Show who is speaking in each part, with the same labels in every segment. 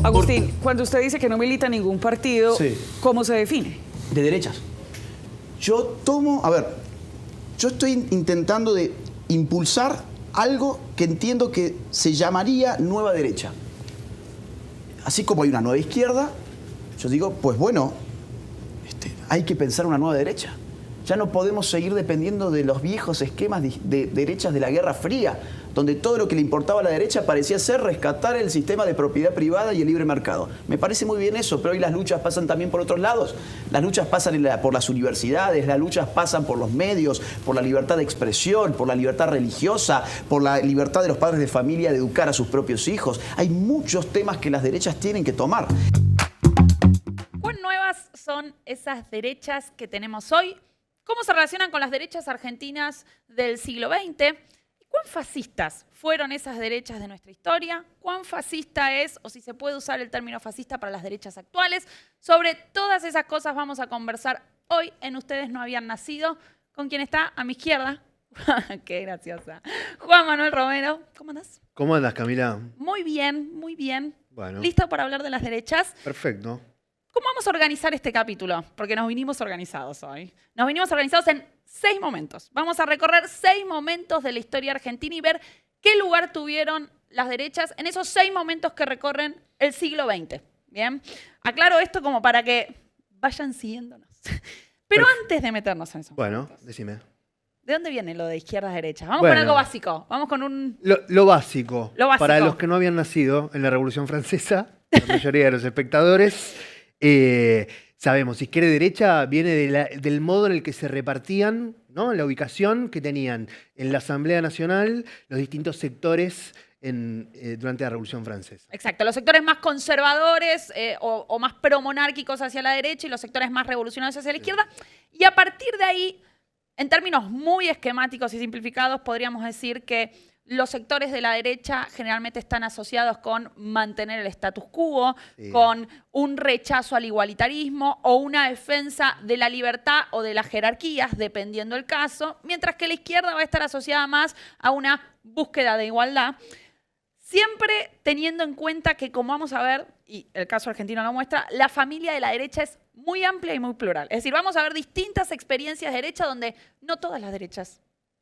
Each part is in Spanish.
Speaker 1: Agustín, cuando usted dice que no milita en ningún partido,
Speaker 2: Sí.
Speaker 1: ¿cómo se define?
Speaker 2: De derechas. Yo estoy intentando de impulsar algo que entiendo que se llamaría nueva derecha. Así como hay una nueva izquierda, yo digo, pues bueno, hay que pensar una nueva derecha. Ya no podemos seguir dependiendo de los viejos esquemas de derechas de la Guerra Fría, donde todo lo que le importaba a la derecha parecía ser rescatar el sistema de propiedad privada y el libre mercado. Me parece muy bien eso, pero hoy las luchas pasan también por otros lados. Las luchas pasan por las universidades, las luchas pasan por los medios, por la libertad de expresión, por la libertad religiosa, por la libertad de los padres de familia de educar a sus propios hijos. Hay muchos temas que las derechas tienen que tomar.
Speaker 3: ¿Cuán nuevas son esas derechas que tenemos hoy? ¿Cómo se relacionan con las derechas argentinas del siglo XX? ¿Y cuán fascistas fueron esas derechas de nuestra historia? ¿Cuán fascista es, o si se puede usar el término fascista para las derechas actuales? Sobre todas esas cosas vamos a conversar hoy en Ustedes No Habían Nacido, con quien está a mi izquierda. Qué graciosa. Juan Manuel Romero, ¿cómo andás?
Speaker 4: ¿Cómo andas, Camila?
Speaker 3: Muy bien, muy bien.
Speaker 4: Bueno.
Speaker 3: ¿Listo para hablar de las derechas?
Speaker 4: Perfecto.
Speaker 3: ¿Cómo vamos a organizar este capítulo? Porque nos vinimos organizados hoy. Nos vinimos organizados en 6 momentos. Vamos a recorrer 6 momentos de la historia argentina y ver qué lugar tuvieron las derechas en esos 6 momentos que recorren el siglo XX. ¿Bien? Aclaro esto como para que vayan siguiéndonos. Pero antes de meternos en eso.
Speaker 4: Bueno, decime.
Speaker 3: ¿De dónde viene lo de izquierdas derechas? Vamos
Speaker 4: Bueno.
Speaker 3: con algo básico. Vamos con un...
Speaker 4: Lo básico.
Speaker 3: Lo básico.
Speaker 4: Para los que no habían nacido en la Revolución Francesa, la mayoría de los espectadores, sabemos, izquierda y derecha viene del modo en el que se repartían, ¿no? La ubicación que tenían en la Asamblea Nacional los distintos sectores durante la Revolución Francesa.
Speaker 3: Exacto, los sectores más conservadores o más promonárquicos hacia la derecha y los sectores más revolucionarios hacia la izquierda. Y a partir de ahí, en términos muy esquemáticos y simplificados, podríamos decir que los sectores de la derecha generalmente están asociados con mantener el status quo,
Speaker 4: Sí.
Speaker 3: con un rechazo al igualitarismo o una defensa de la libertad o de las jerarquías, dependiendo el caso, mientras que la izquierda va a estar asociada más a una búsqueda de igualdad. Siempre teniendo en cuenta que, como vamos a ver, y el caso argentino lo muestra, la familia de la derecha es muy amplia y muy plural. Es decir, vamos a ver distintas experiencias de derecha donde no todas las derechas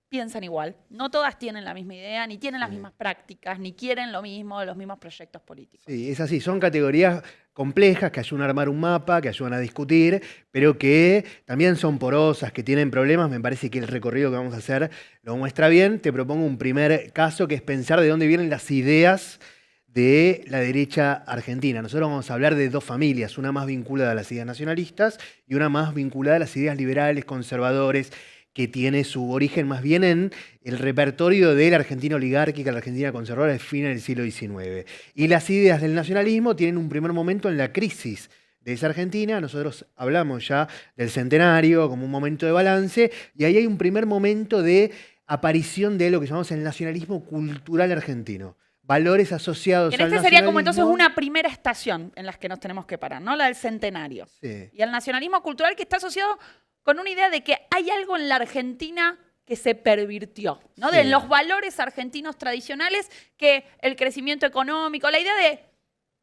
Speaker 3: piensan igual, no todas tienen la misma idea, ni tienen las mismas prácticas, ni quieren lo mismo, los mismos proyectos políticos.
Speaker 4: Sí, es así, son categorías complejas que ayudan a armar un mapa, que ayudan a discutir, pero que también son porosas, que tienen problemas. Me parece que el recorrido que vamos a hacer lo muestra bien. Te propongo un primer caso, que es pensar de dónde vienen las ideas de la derecha argentina. Nosotros vamos a hablar de 2 familias, una más vinculada a las ideas nacionalistas y una más vinculada a las ideas liberales, conservadores, que tiene su origen más bien en el repertorio de la Argentina oligárquica, la Argentina conservadora del fin del siglo XIX. Y las ideas del nacionalismo tienen un primer momento en la crisis de esa Argentina. Nosotros hablamos ya del centenario como un momento de balance, y ahí hay un primer momento de aparición de lo que llamamos el nacionalismo cultural argentino. Valores asociados
Speaker 3: En
Speaker 4: al
Speaker 3: este sería como
Speaker 4: nacionalismo.
Speaker 3: entonces una primera estación en la que nos tenemos que parar, ¿no? La del centenario.
Speaker 4: Sí.
Speaker 3: Y el nacionalismo cultural que está asociado con una idea de que hay algo en la Argentina que se pervirtió, ¿no?
Speaker 4: Sí.
Speaker 3: De los valores argentinos tradicionales, que el crecimiento económico, la idea de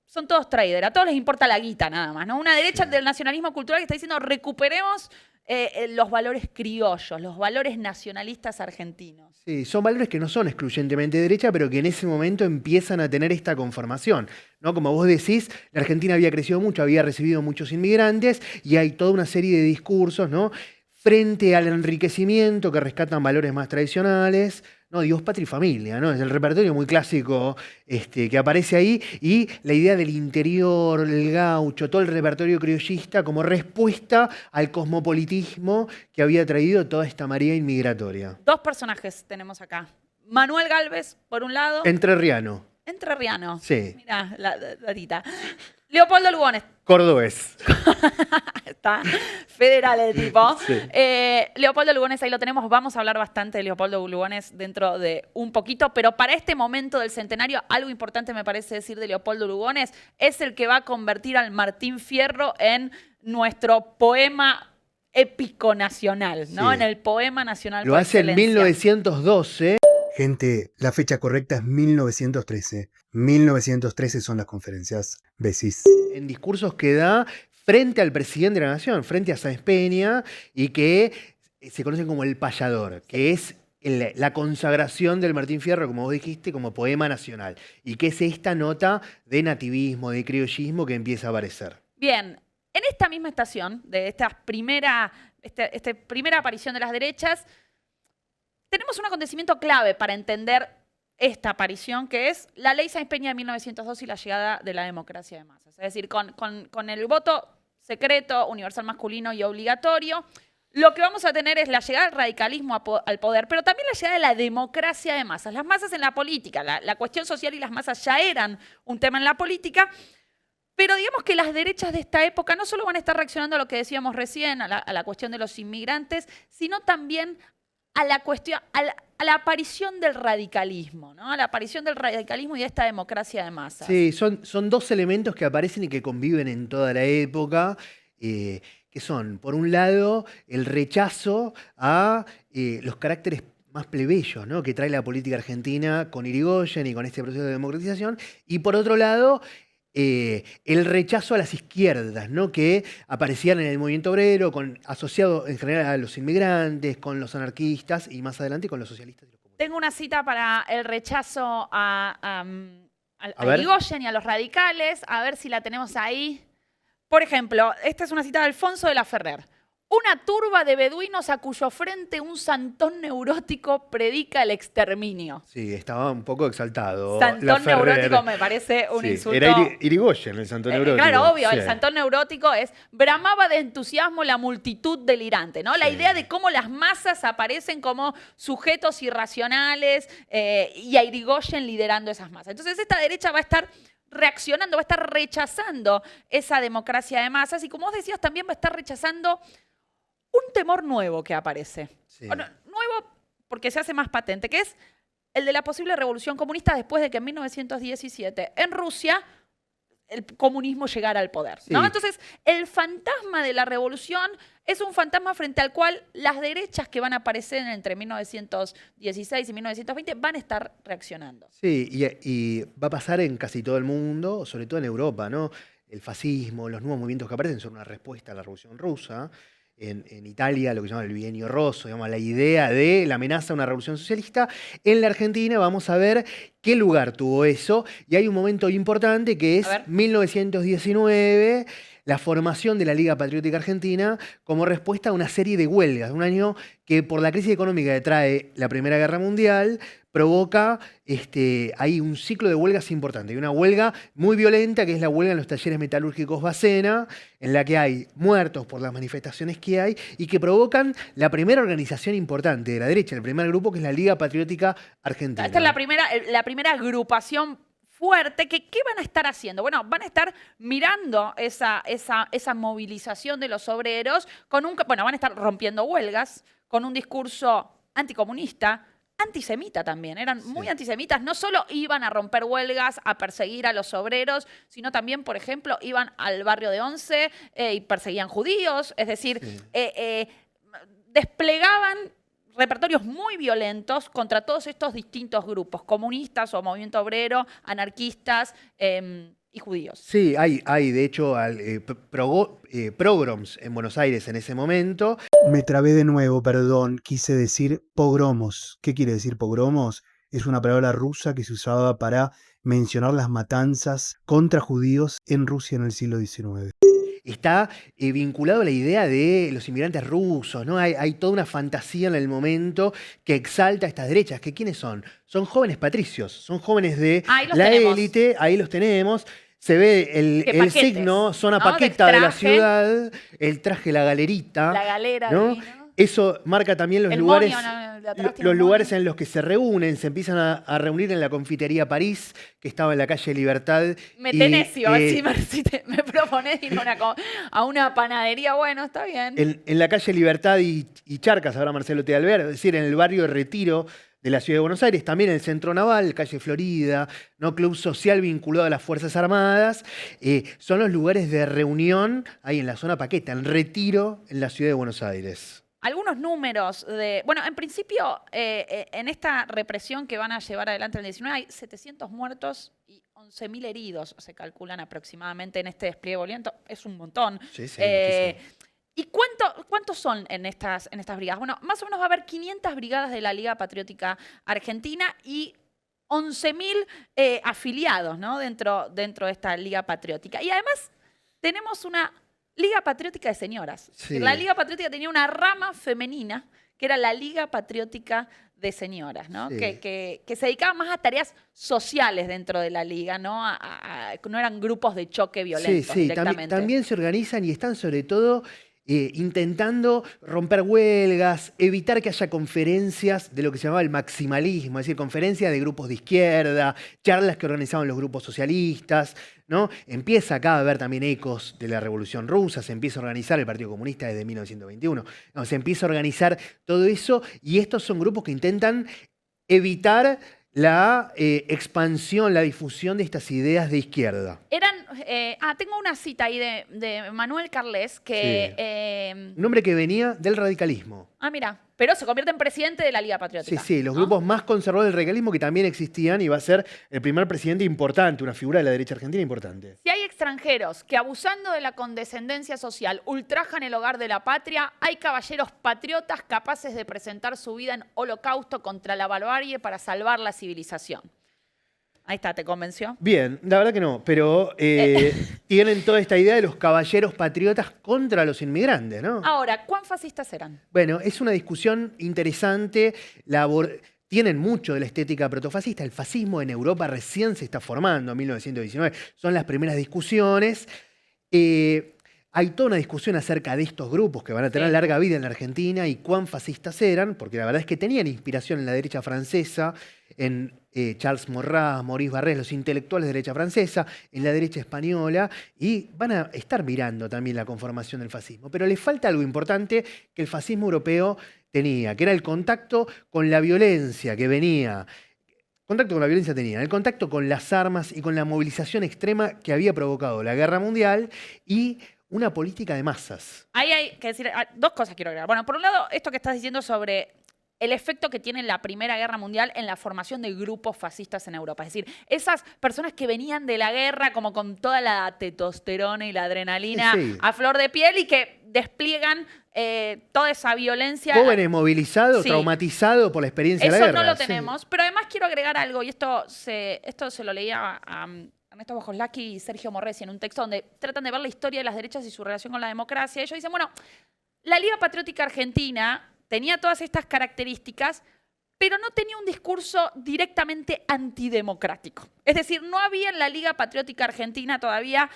Speaker 3: son todos traders, a todos les importa la guita nada más, ¿no? Una derecha del nacionalismo cultural que está diciendo recuperemos los valores criollos, los valores nacionalistas argentinos.
Speaker 4: Sí, son valores que no son excluyentemente de derecha, pero que en ese momento empiezan a tener esta conformación, ¿no? Como vos decís, la Argentina había crecido mucho, había recibido muchos inmigrantes, y hay toda una serie de discursos, ¿no?, frente al enriquecimiento, que rescatan valores más tradicionales, ¿no? Dios, patria y familia, ¿no? Es el repertorio muy clásico que aparece ahí, y la idea del interior, el gaucho, todo el repertorio criollista como respuesta al cosmopolitismo que había traído toda esta marea inmigratoria.
Speaker 3: 2 personajes tenemos acá. Manuel Gálvez, por un lado.
Speaker 4: Entrerriano.
Speaker 3: Entrerriano.
Speaker 4: Sí.
Speaker 3: Mirá, la datita. Leopoldo Lugones.
Speaker 4: Cordobés.
Speaker 3: Está federal el tipo.
Speaker 4: Sí.
Speaker 3: Leopoldo Lugones, ahí lo tenemos. Vamos a hablar bastante de Leopoldo Lugones dentro de un poquito, pero para este momento del centenario, algo importante me parece decir de Leopoldo Lugones, es el que va a convertir al Martín Fierro en nuestro poema épico nacional, ¿no?
Speaker 4: Sí.
Speaker 3: En el poema nacional
Speaker 4: Lo
Speaker 3: por
Speaker 4: hace en
Speaker 3: excelencia.
Speaker 4: 1912.
Speaker 5: Gente, la fecha correcta es 1913. 1913 son las conferencias Besis.
Speaker 4: En discursos que da frente al presidente de la Nación, frente a Sáenz Peña, y que se conocen como el payador, que es la consagración del Martín Fierro, como vos dijiste, como poema nacional, y que es esta nota de nativismo, de criollismo que empieza a aparecer.
Speaker 3: Bien, en esta misma estación, de esta primera aparición de las derechas, tenemos un acontecimiento clave para entender esta aparición, que es la ley Sáenz Peña de 1902 y la llegada de la democracia de masas. Es decir, con el voto secreto, universal masculino y obligatorio, lo que vamos a tener es la llegada del radicalismo al poder, pero también la llegada de la democracia de masas. Las masas en la política, la cuestión social y las masas ya eran un tema en la política, pero digamos que las derechas de esta época no solo van a estar reaccionando a lo que decíamos recién, a la cuestión de los inmigrantes, sino también a la cuestión, a la aparición del radicalismo, ¿no? A la aparición del radicalismo y de esta democracia de masas.
Speaker 4: Sí, son dos elementos que aparecen y que conviven en toda la época, que son, por un lado, el rechazo a los caracteres más plebeyos, ¿no?, que trae la política argentina con Irigoyen y con este proceso de democratización, y por otro lado, el rechazo a las izquierdas, ¿no?, que aparecían en el movimiento obrero, asociado en general a los inmigrantes, con los anarquistas y más adelante con los socialistas y los comunistas.
Speaker 3: Tengo una cita para el rechazo a
Speaker 4: ver.
Speaker 3: Irigoyen y a los radicales, a ver si la tenemos ahí. Por ejemplo, esta es una cita de Alfonso de la Ferrer. Una turba de beduinos a cuyo frente un santón neurótico predica el exterminio.
Speaker 4: Sí, estaba un poco exaltado.
Speaker 3: Santón neurótico me parece un insulto.
Speaker 4: Era Irigoyen, el santón neurótico.
Speaker 3: Claro, obvio,
Speaker 4: Sí.
Speaker 3: el santón neurótico es bramaba de entusiasmo la multitud delirante, ¿no? La
Speaker 4: Sí.
Speaker 3: idea de cómo las masas aparecen como sujetos irracionales y a Irigoyen liderando esas masas. Entonces esta derecha va a estar reaccionando, va a estar rechazando esa democracia de masas y, como vos decías, también va a estar rechazando un temor nuevo que aparece.
Speaker 4: Sí.
Speaker 3: Bueno, nuevo porque se hace más patente, que es el de la posible revolución comunista después de que en 1917 en Rusia el comunismo llegara al poder, ¿no?
Speaker 4: Sí.
Speaker 3: Entonces, el fantasma de la revolución es un fantasma frente al cual las derechas que van a aparecer entre 1916 y 1920 van a estar reaccionando.
Speaker 4: Sí, y va a pasar en casi todo el mundo, sobre todo en Europa, ¿no? El fascismo, los nuevos movimientos que aparecen son una respuesta a la Revolución Rusa. En Italia, lo que se llama el bienio rosso, digamos, la idea de la amenaza a una revolución socialista. En la Argentina vamos a ver qué lugar tuvo eso. Y hay un momento importante que es 1919, la formación de la Liga Patriótica Argentina como respuesta a una serie de huelgas. Un año que, por la crisis económica que trae la Primera Guerra Mundial, provoca hay un ciclo de huelgas importante. Hay una huelga muy violenta, que es la huelga en los talleres metalúrgicos Bacena, en la que hay muertos por las manifestaciones que hay y que provocan la primera organización importante de la derecha, el primer grupo, que es la Liga Patriótica Argentina.
Speaker 3: Esta es la primera agrupación fuerte. ¿Qué van a estar haciendo? Bueno, van a estar mirando esa movilización de los obreros, van a estar rompiendo huelgas, con un discurso anticomunista, antisemita también, eran muy antisemitas. No solo iban a romper huelgas, a perseguir a los obreros, sino también, por ejemplo, iban al barrio de Once y perseguían judíos. Es decir, desplegaban repertorios muy violentos contra todos estos distintos grupos, comunistas o movimiento obrero, anarquistas y judíos.
Speaker 4: Sí, hay de hecho pogroms en Buenos Aires en ese momento.
Speaker 5: Me trabé de nuevo, perdón. Quise decir pogromos. ¿Qué quiere decir pogromos? Es una palabra rusa que se usaba para mencionar las matanzas contra judíos en Rusia en el siglo XIX.
Speaker 4: Está vinculado a la idea de los inmigrantes rusos, ¿no? Hay toda una fantasía en el momento que exalta a estas derechas. ¿Que quiénes son? Son jóvenes patricios, son jóvenes de la élite, ahí los tenemos. Se ve el signo, zona paqueta de la ciudad, el traje, la galerita.
Speaker 3: La galera,
Speaker 4: ¿no?
Speaker 3: ¿no?
Speaker 4: Eso marca también los lugares,
Speaker 3: los
Speaker 4: lugares en los que se reúnen, se empiezan a reunir en la Confitería París, que estaba en la calle Libertad.
Speaker 3: Metenesio, así me propones ir a una panadería, bueno, está bien.
Speaker 4: En la calle Libertad y Charcas, ahora Marcelo T. Alvear, es decir, en el barrio de Retiro de la Ciudad de Buenos Aires, también en el Centro Naval, calle Florida, ¿no? Club social vinculado a las Fuerzas Armadas. Son los lugares de reunión ahí en la zona Paqueta, en Retiro, en la Ciudad de Buenos Aires.
Speaker 3: algunos números de... Bueno, en principio, en esta represión que van a llevar adelante en el 19 hay 700 muertos y 11.000 heridos, se calculan aproximadamente en este despliegue violento. Es un montón.
Speaker 4: Sí, muchísimo.
Speaker 3: ¿Y cuántos son en estas brigadas? Bueno, más o menos va a haber 500 brigadas de la Liga Patriótica Argentina y 11.000 afiliados, ¿no? dentro de esta Liga Patriótica. Y además tenemos una Liga Patriótica de señoras.
Speaker 4: Sí.
Speaker 3: La Liga Patriótica tenía una rama femenina que era la Liga Patriótica de señoras, ¿no?
Speaker 4: Sí.
Speaker 3: Que se dedicaba más a tareas sociales dentro de la liga, ¿no? No eran grupos de choque violentos directamente.
Speaker 4: También se organizan y están sobre todo intentando romper huelgas, evitar que haya conferencias de lo que se llamaba el maximalismo, es decir, conferencias de grupos de izquierda, charlas que organizaban los grupos socialistas, ¿no? Empieza acá a haber también ecos de la Revolución Rusa, se empieza a organizar el Partido Comunista desde 1921, ¿no? Se empieza a organizar todo eso y estos son grupos que intentan evitar la expansión, la difusión de estas ideas de izquierda.
Speaker 3: Tengo una cita ahí de Manuel Carles que...
Speaker 4: Un hombre que venía del radicalismo.
Speaker 3: Mira, pero se convierte en presidente de la Liga Patriótica.
Speaker 4: Sí, los
Speaker 3: ¿no?
Speaker 4: grupos más conservadores del radicalismo que también existían y va a ser el primer presidente importante, una figura de la derecha argentina importante.
Speaker 3: Si hay extranjeros que abusando de la condescendencia social ultrajan el hogar de la patria, hay caballeros patriotas capaces de presentar su vida en holocausto contra la barbarie para salvar la civilización. Ahí está, ¿te convenció?
Speaker 4: Bien, la verdad que no, pero tienen toda esta idea de los caballeros patriotas contra los inmigrantes, ¿no?
Speaker 3: Ahora, ¿cuán fascistas eran?
Speaker 4: Bueno, es una discusión interesante. Tienen mucho de la estética protofascista. El fascismo en Europa recién se está formando en 1919. Son las primeras discusiones. Hay toda una discusión acerca de estos grupos que van a tener larga vida en la Argentina y cuán fascistas eran, porque la verdad es que tenían inspiración en la derecha francesa, en Charles Maurras, Maurice Barrés, los intelectuales de derecha francesa, en la derecha española, y van a estar mirando también la conformación del fascismo. Pero les falta algo importante que el fascismo europeo tenía, que era el contacto con la violencia que venía. Contacto con la violencia tenían, el contacto con las armas y con la movilización extrema que había provocado la Guerra Mundial y una política de masas.
Speaker 3: Ahí hay que decir, dos cosas quiero agregar. Bueno, por un lado, esto que estás diciendo sobre el efecto que tiene la Primera Guerra Mundial en la formación de grupos fascistas en Europa. Es decir, esas personas que venían de la guerra como con toda la testosterona y la adrenalina a flor de piel y que despliegan toda esa violencia.
Speaker 4: Jóvenes movilizados, traumatizados por la experiencia de la guerra.
Speaker 3: Eso no lo tenemos. Pero además quiero agregar algo, y esto se lo leía a Ernesto Bojoslaki y Sergio Morresi en un texto donde tratan de ver la historia de las derechas y su relación con la democracia. Ellos dicen, bueno, la Liga Patriótica Argentina tenía todas estas características, pero no tenía un discurso directamente antidemocrático. Es decir, no había en la Liga Patriótica Argentina todavía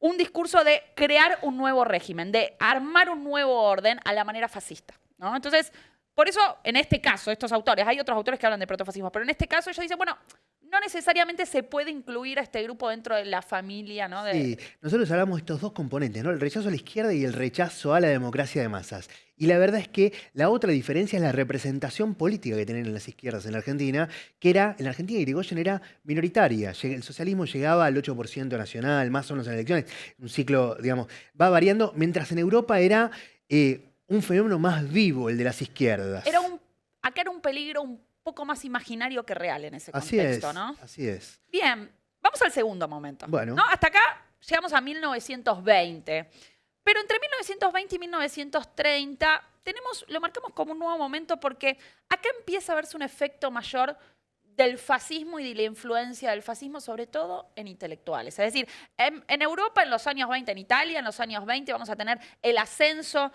Speaker 3: un discurso de crear un nuevo régimen, de armar un nuevo orden a la manera fascista, ¿no? Entonces, por eso, en este caso, estos autores, hay otros autores que hablan de protofascismo, pero en este caso ellos dicen, bueno, no necesariamente se puede incluir a este grupo dentro de la familia, ¿no?
Speaker 4: Sí, nosotros hablamos de estos dos componentes, ¿no? El rechazo a la izquierda y el rechazo a la democracia de masas. Y la verdad es que la otra diferencia es la representación política que tienen las izquierdas en la Argentina, que era, en la Argentina Irigoyen era minoritaria. El socialismo llegaba al 8% nacional, más o menos en elecciones. Un ciclo, digamos, va variando, mientras en Europa era un fenómeno más vivo, el de las izquierdas.
Speaker 3: Acá era un peligro un poco más imaginario que real en ese
Speaker 4: Así
Speaker 3: contexto,
Speaker 4: es,
Speaker 3: ¿no?
Speaker 4: Así es.
Speaker 3: Bien, vamos al segundo momento.
Speaker 4: Bueno.
Speaker 3: ¿No? Hasta acá llegamos a 1920. Pero entre 1920 y 1930 lo marcamos como un nuevo momento porque acá empieza a verse un efecto mayor del fascismo y de la influencia del fascismo, sobre todo en intelectuales. Es decir, en Europa en los años 20, en Italia en los años 20 vamos a tener el ascenso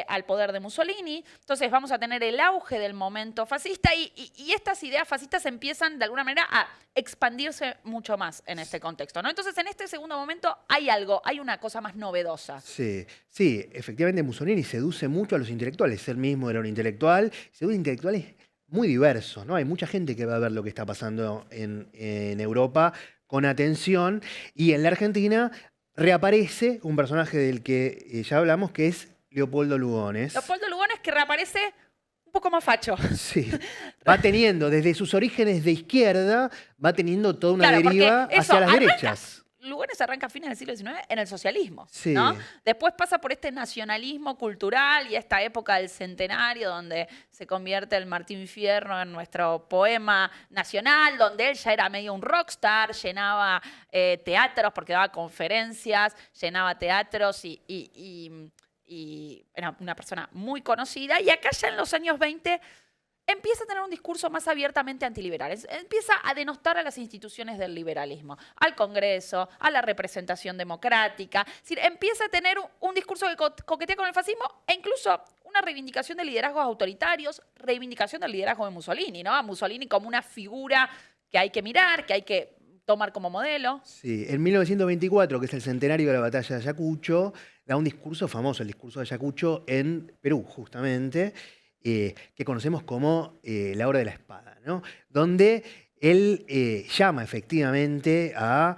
Speaker 3: al poder de Mussolini, entonces vamos a tener el auge del momento fascista y estas ideas fascistas empiezan de alguna manera a expandirse mucho más en este contexto, ¿no? Entonces en este segundo momento hay una cosa más novedosa.
Speaker 4: Sí, efectivamente Mussolini seduce mucho a los intelectuales. Él mismo era un intelectual, seduce intelectuales muy diversos, ¿no? Hay mucha gente que va a ver lo que está pasando en Europa con atención. Y en la Argentina reaparece un personaje del que ya hablamos, que es Leopoldo Lugones.
Speaker 3: Leopoldo Lugones que reaparece un poco más facho.
Speaker 4: Sí, va teniendo, desde sus orígenes de izquierda, va teniendo toda una deriva hacia las derechas.
Speaker 3: Lugones Lugones arranca a fines del siglo XIX en el socialismo,
Speaker 4: Sí.
Speaker 3: ¿no? Después pasa por este nacionalismo cultural y esta época del centenario donde se convierte el Martín Fierro en nuestro poema nacional, donde él ya era medio un rockstar, llenaba teatros porque daba conferencias, llenaba teatros y era una persona muy conocida. Y acá ya en los años 20 empieza a tener un discurso más abiertamente antiliberal. Empieza a denostar a las instituciones del liberalismo, al Congreso, a la representación democrática. Es decir, empieza a tener un discurso que coquetea con el fascismo e incluso una reivindicación de liderazgos autoritarios, reivindicación del liderazgo de Mussolini, ¿no? A Mussolini como una figura que hay que mirar, que hay que tomar como modelo.
Speaker 4: Sí, en 1924, que es el centenario de la batalla de Ayacucho, da un discurso famoso, el discurso de Ayacucho en Perú, justamente, que conocemos como la Hora de la Espada, ¿no? Donde él llama efectivamente a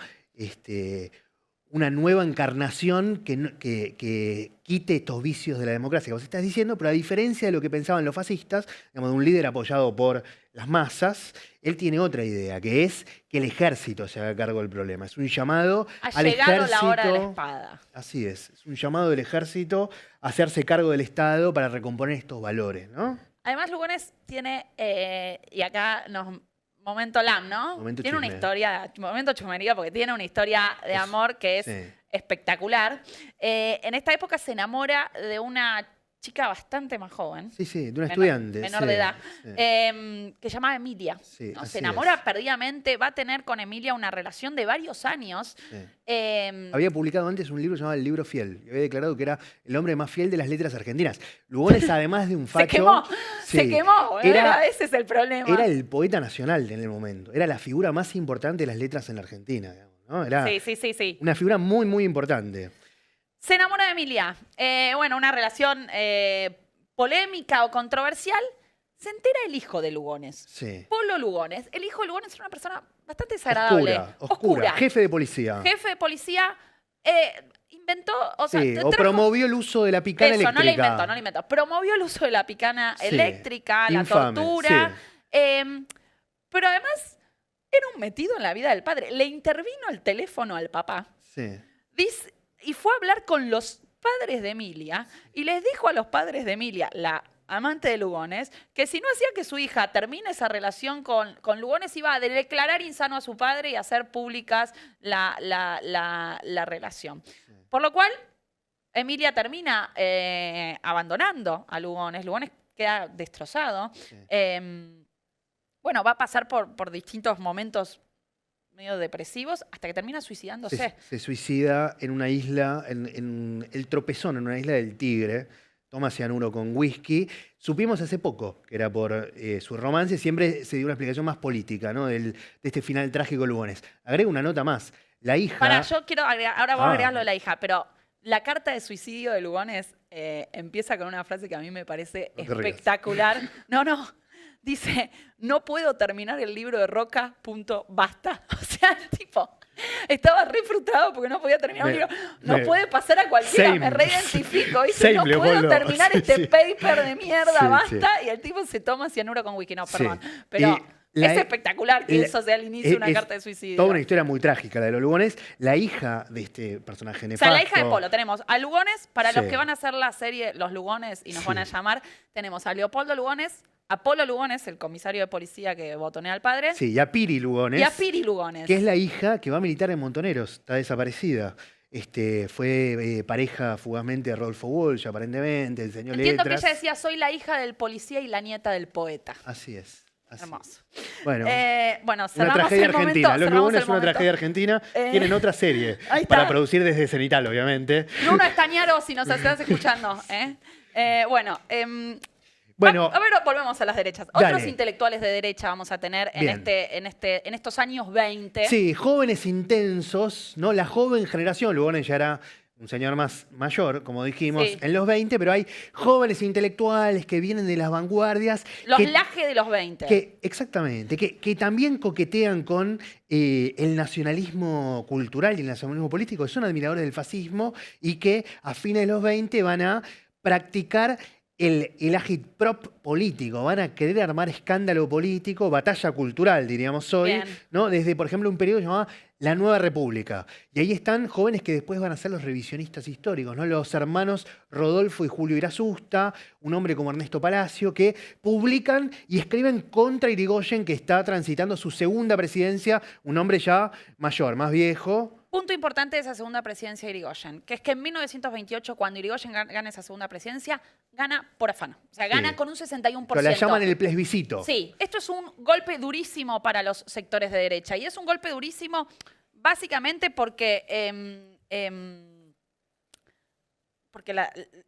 Speaker 4: una nueva encarnación que quite estos vicios de la democracia que vos estás diciendo, pero a diferencia de lo que pensaban los fascistas, digamos, de un líder apoyado por las masas, él tiene otra idea, que es que el ejército se haga cargo del problema. Es un llamado al ejército.
Speaker 3: Ha llegado la hora de la espada.
Speaker 4: Así es un llamado del ejército a hacerse cargo del Estado para recomponer estos valores, ¿no?
Speaker 3: Además, Lugones tiene, y acá momento LAM, ¿no?
Speaker 4: Momento
Speaker 3: Tiene una
Speaker 4: chisme.
Speaker 3: historia, momento chumería, porque tiene una historia de amor que es
Speaker 4: Sí.
Speaker 3: espectacular. En esta época se enamora de una chica bastante más joven.
Speaker 4: Sí, de una estudiante.
Speaker 3: Menor
Speaker 4: sí,
Speaker 3: de edad.
Speaker 4: sí.
Speaker 3: Que se llama Emilia.
Speaker 4: Sí,
Speaker 3: ¿no?
Speaker 4: así
Speaker 3: Se enamora
Speaker 4: es.
Speaker 3: perdidamente, va a tener con Emilia una relación de varios años.
Speaker 4: Sí. Había publicado antes un libro llamado El Libro Fiel y había declarado que era el hombre más fiel de las letras argentinas. Lugones, además de un facho...
Speaker 3: Se quemó. Ese es el problema.
Speaker 4: Era el poeta nacional en el momento. Era la figura más importante de las letras en la Argentina, digamos, ¿no? Era
Speaker 3: Sí.
Speaker 4: una figura muy, muy importante.
Speaker 3: Se enamora de Emilia. Bueno, una relación polémica o controversial. Se entera el hijo de Lugones.
Speaker 4: Sí.
Speaker 3: Polo Lugones. El hijo de Lugones era una persona bastante desagradable.
Speaker 4: Oscura. Jefe de policía.
Speaker 3: Jefe de policía. Inventó,
Speaker 4: Sí, o
Speaker 3: trajo-
Speaker 4: promovió el uso de la picana
Speaker 3: Eso,
Speaker 4: eléctrica.
Speaker 3: no lo inventó. Promovió el uso de la picana
Speaker 4: Sí,
Speaker 3: eléctrica, la
Speaker 4: infame,
Speaker 3: tortura. Pero además era un metido en la vida del padre. Le intervino el teléfono al papá.
Speaker 4: Sí.
Speaker 3: Y fue a hablar con los padres de Emilia y les dijo a los padres de Emilia, la amante de Lugones, que si no hacía que su hija termine esa relación con Lugones, iba a declarar insano a su padre y hacer públicas la relación. Por lo cual, Emilia termina abandonando a Lugones. Lugones queda destrozado.
Speaker 4: Sí.
Speaker 3: Bueno, va a pasar por distintos momentos medio depresivos hasta que termina suicidándose.
Speaker 4: Se suicida en una isla, en el Tropezón, en una isla del Tigre. Toma cianuro con whisky. Supimos hace poco que era por su romance. Siempre se dio una explicación más política, ¿no? De este final trágico de Lugones. Agrego una nota más. La hija...
Speaker 3: Yo quiero agregar, ahora voy a agregar lo de la hija, pero la carta de suicidio de Lugones empieza con una frase que a mí me parece
Speaker 4: No te rías.
Speaker 3: espectacular. No. Dice, no puedo terminar el libro de Roca, punto, basta. O sea, el tipo estaba re frustrado porque no podía terminar un libro. No puede pasar a cualquiera,
Speaker 4: Same.
Speaker 3: me reidentifico. Dice,
Speaker 4: Same,
Speaker 3: no puedo
Speaker 4: Leopoldo.
Speaker 3: terminar este paper de mierda,
Speaker 4: Sí,
Speaker 3: basta. Y el tipo se toma cianuro con whisky. No,
Speaker 4: Sí.
Speaker 3: perdón. Pero
Speaker 4: Y
Speaker 3: es espectacular que eso sea el inicio de una
Speaker 4: es
Speaker 3: carta de suicidio.
Speaker 4: Toda una historia muy trágica, la de los Lugones. La hija de este personaje
Speaker 3: O
Speaker 4: nefasto...
Speaker 3: sea, la hija de Polo. Tenemos a Lugones, para los
Speaker 4: Sí.
Speaker 3: que van a hacer la serie Los Lugones y nos
Speaker 4: Sí.
Speaker 3: van a llamar, tenemos a Leopoldo Lugones, a Polo Lugones, el comisario de policía que botonea al padre,
Speaker 4: Sí, y a Piri Lugones.
Speaker 3: y a Piri Lugones.
Speaker 4: Que es la hija que va a militar en Montoneros, está desaparecida. Fue pareja fugazmente de Rodolfo Walsh, aparentemente, enseñó
Speaker 3: Entiendo
Speaker 4: letras.
Speaker 3: que ella decía, soy la hija del policía y la nieta del poeta.
Speaker 4: Así es. Así.
Speaker 3: Hermoso.
Speaker 4: Bueno,
Speaker 3: Bueno,
Speaker 4: una
Speaker 3: cerramos
Speaker 4: tragedia
Speaker 3: el momento.
Speaker 4: argentina. Los
Speaker 3: cerramos
Speaker 4: Lugones
Speaker 3: el
Speaker 4: es una
Speaker 3: momento.
Speaker 4: tragedia argentina.
Speaker 3: Eh,
Speaker 4: Tienen otra serie
Speaker 3: ahí está.
Speaker 4: para producir desde Cenital, obviamente.
Speaker 3: Bruno Estañaro, si nos estás escuchando. Bueno,
Speaker 4: Bueno,
Speaker 3: a ver, volvemos a las derechas.
Speaker 4: Dale.
Speaker 3: Otros intelectuales de derecha vamos a tener
Speaker 4: Bien.
Speaker 3: en estos años 20.
Speaker 4: sí, jóvenes intensos, ¿no? La joven generación, Lugones ya era un señor más mayor, como dijimos,
Speaker 3: Sí.
Speaker 4: en los 20, pero hay jóvenes intelectuales que vienen de las vanguardias.
Speaker 3: Los
Speaker 4: que-
Speaker 3: Laje de los 20.
Speaker 4: Exactamente, que también coquetean con el nacionalismo cultural y el nacionalismo político, que son admiradores del fascismo y que a fines de los 20 van a practicar el agitprop político, van a querer armar escándalo político, batalla cultural, diríamos hoy,
Speaker 3: Bien.
Speaker 4: ¿no? Desde, por ejemplo, un periodo llamado La Nueva República. Y ahí están jóvenes que después van a ser los revisionistas históricos, ¿no? Los hermanos Rodolfo y Julio Irasusta, un hombre como Ernesto Palacio, que publican y escriben contra Irigoyen, que está transitando su segunda presidencia, un hombre ya mayor, más viejo.
Speaker 3: Punto importante de esa segunda presidencia de Irigoyen, que es que en 1928, cuando Irigoyen gana esa segunda presidencia, gana por afán. O sea, gana
Speaker 4: Sí.
Speaker 3: con un 61%.
Speaker 4: Pero la llaman el plebiscito.
Speaker 3: Sí, esto es un golpe durísimo para los sectores de derecha. Y es un golpe durísimo básicamente porque,